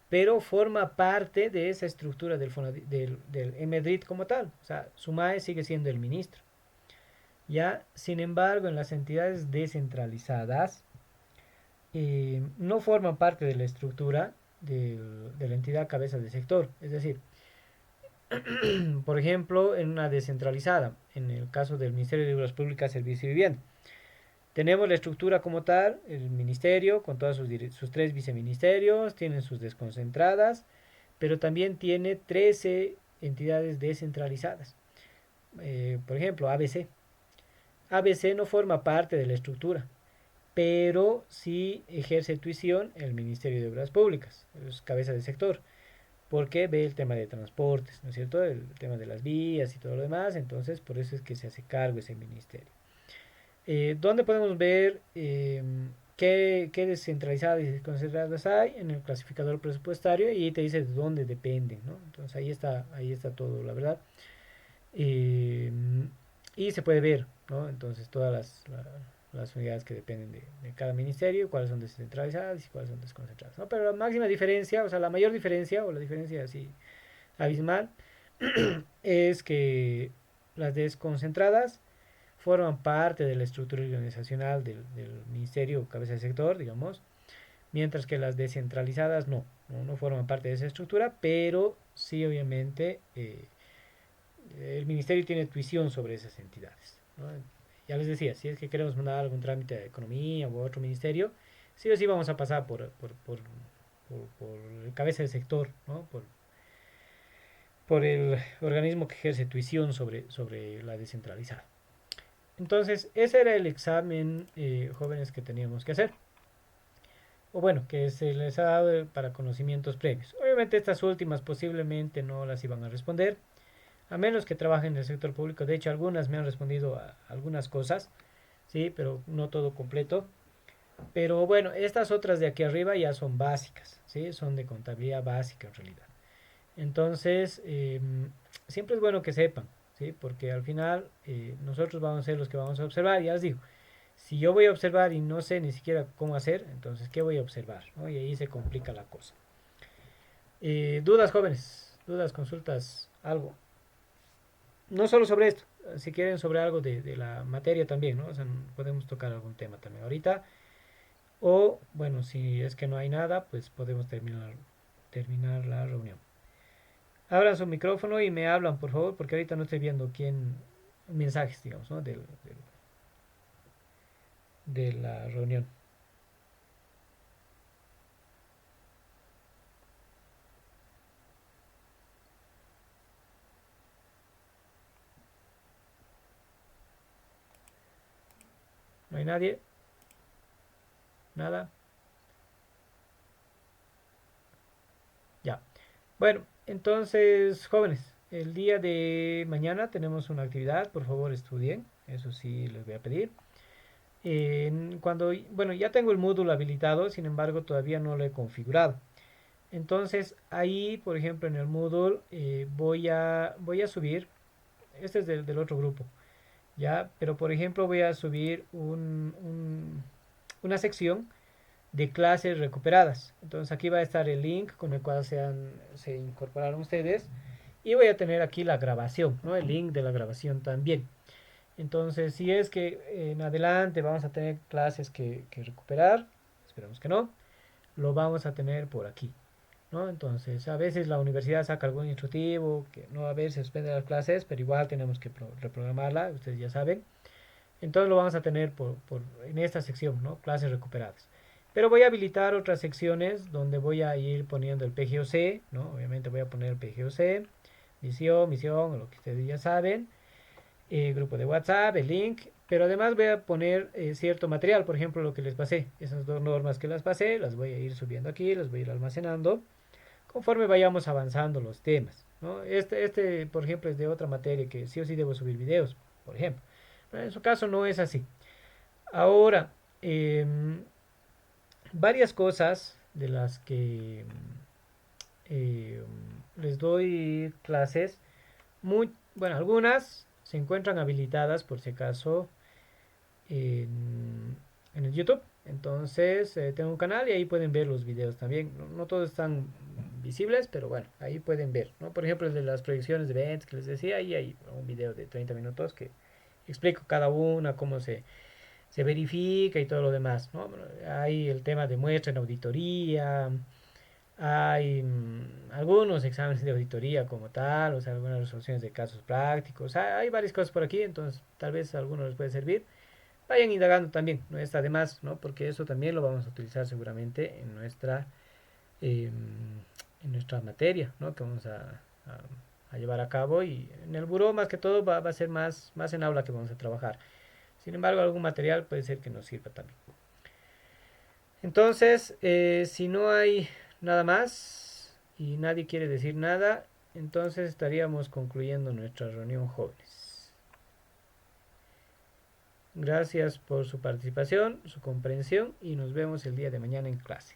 pero forma parte de esa estructura del EMEDRIT como tal. O sea, SUMAE sigue siendo el ministro. Ya, sin embargo, en las entidades descentralizadas no forman parte de la estructura de la entidad cabeza de sector. Es decir, por ejemplo, en una descentralizada, en el caso del Ministerio de Obras Públicas, Servicio y Vivienda, tenemos la estructura como tal, el ministerio con todos sus tres viceministerios, tienen sus desconcentradas, pero también tiene 13 entidades descentralizadas. Por ejemplo, ABC. ABC no forma parte de la estructura, pero sí ejerce tuición el Ministerio de Obras Públicas, es cabeza de sector, porque ve el tema de transportes, ¿no es cierto? El tema de las vías y todo lo demás, entonces por eso es que se hace cargo ese ministerio. ¿Dónde podemos ver qué descentralizadas y desconcentradas hay? En el clasificador presupuestario y te dice de dónde dependen, ¿no? Entonces ahí está todo, la verdad. Eh, y se puede ver, ¿no? Entonces todas las unidades que dependen de cada ministerio, cuáles son descentralizadas y cuáles son desconcentradas, ¿no? Pero la máxima diferencia, o sea, la mayor diferencia, o la diferencia así abismal, es que las desconcentradas forman parte de la estructura organizacional del ministerio o cabeza de sector, digamos, mientras que las descentralizadas no forman parte de esa estructura, pero sí obviamente el ministerio tiene tuición sobre esas entidades, ¿no? Ya les decía, si es que queremos mandar algún trámite de economía u otro ministerio, sí o sí vamos a pasar por el cabeza de sector, ¿no? Por el organismo que ejerce tuición sobre la descentralizada. Entonces, ese era el examen, jóvenes, que teníamos que hacer. O bueno, que se les ha dado para conocimientos previos. Obviamente estas últimas posiblemente no las iban a responder. a menos que trabajen en el sector público. De hecho, algunas me han respondido a algunas cosas, sí, pero no todo completo. Pero bueno, estas otras de aquí arriba ya son básicas, ¿sí? Son de contabilidad básica en realidad. Entonces, siempre es bueno que sepan, ¿sí? Porque al final nosotros vamos a ser los que vamos a observar. Ya les digo, si yo voy a observar y no sé ni siquiera cómo hacer, entonces, ¿qué voy a observar? ¿No? Y ahí se complica la cosa. Dudas, jóvenes, dudas, consultas, algo. No solo sobre esto, si quieren sobre algo de la materia también, ¿no? O sea, podemos tocar algún tema también ahorita. O, bueno, si es que no hay nada, pues podemos terminar la reunión. Abran su micrófono y me hablan, por favor, porque ahorita no estoy viendo quién, mensajes, digamos, ¿no? De la reunión. ¿No hay nadie? ¿Nada? Ya. Bueno, entonces, jóvenes, el día de mañana tenemos una actividad, por favor estudien, eso sí les voy a pedir. Bueno, ya tengo el módulo habilitado, sin embargo todavía no lo he configurado. Entonces ahí, por ejemplo, en el Moodle voy a subir, este es del otro grupo, ya, pero por ejemplo voy a subir una sección de clases recuperadas. Entonces aquí va a estar el link con el cual se incorporaron ustedes y voy a tener aquí la grabación, ¿no? El link de la grabación también. Entonces, si es que en adelante vamos a tener clases que recuperar, esperamos que no, lo vamos a tener por aquí, ¿no? Entonces, a veces la universidad saca algún instructivo, que no a veces suspende las clases, pero igual tenemos que reprogramarla, ustedes ya saben. Entonces lo vamos a tener en esta sección, ¿no? Clases recuperadas. Pero voy a habilitar otras secciones donde voy a ir poniendo el PGOC, ¿no? Obviamente voy a poner el PGOC, misión, lo que ustedes ya saben, grupo de WhatsApp, el link, pero además voy a poner cierto material, por ejemplo, lo que les pasé, esas dos normas que les pasé, las voy a ir subiendo aquí, las voy a ir almacenando conforme vayamos avanzando los temas, ¿no? Por ejemplo, es de otra materia que sí o sí debo subir videos, por ejemplo. En su caso no es así. Ahora, em, varias cosas de las que em, les doy clases, bueno, algunas se encuentran habilitadas por si acaso en el YouTube. Entonces, tengo un canal y ahí pueden ver los videos también. No, no todos están visibles, pero bueno, ahí pueden ver, ¿no? Por ejemplo, el de las proyecciones de events que les decía, ahí hay un video de 30 minutos que explico cada una, cómo se verifica y todo lo demás, ¿no? Hay el tema de muestra en auditoría, hay algunos exámenes de auditoría como tal, o sea, algunas resoluciones de casos prácticos, hay varias cosas por aquí, entonces tal vez a algunos les puede servir. Vayan indagando también, no está de más, ¿no? Porque eso también lo vamos a utilizar seguramente eh, en nuestra materia, ¿no? Que vamos a llevar a cabo y en el buró más que todo va a ser más en aula que vamos a trabajar. Sin embargo, algún material puede ser que nos sirva también. Entonces, si no hay nada más y nadie quiere decir nada, entonces estaríamos concluyendo nuestra reunión, jóvenes. Gracias por su participación, su comprensión y nos vemos el día de mañana en clase.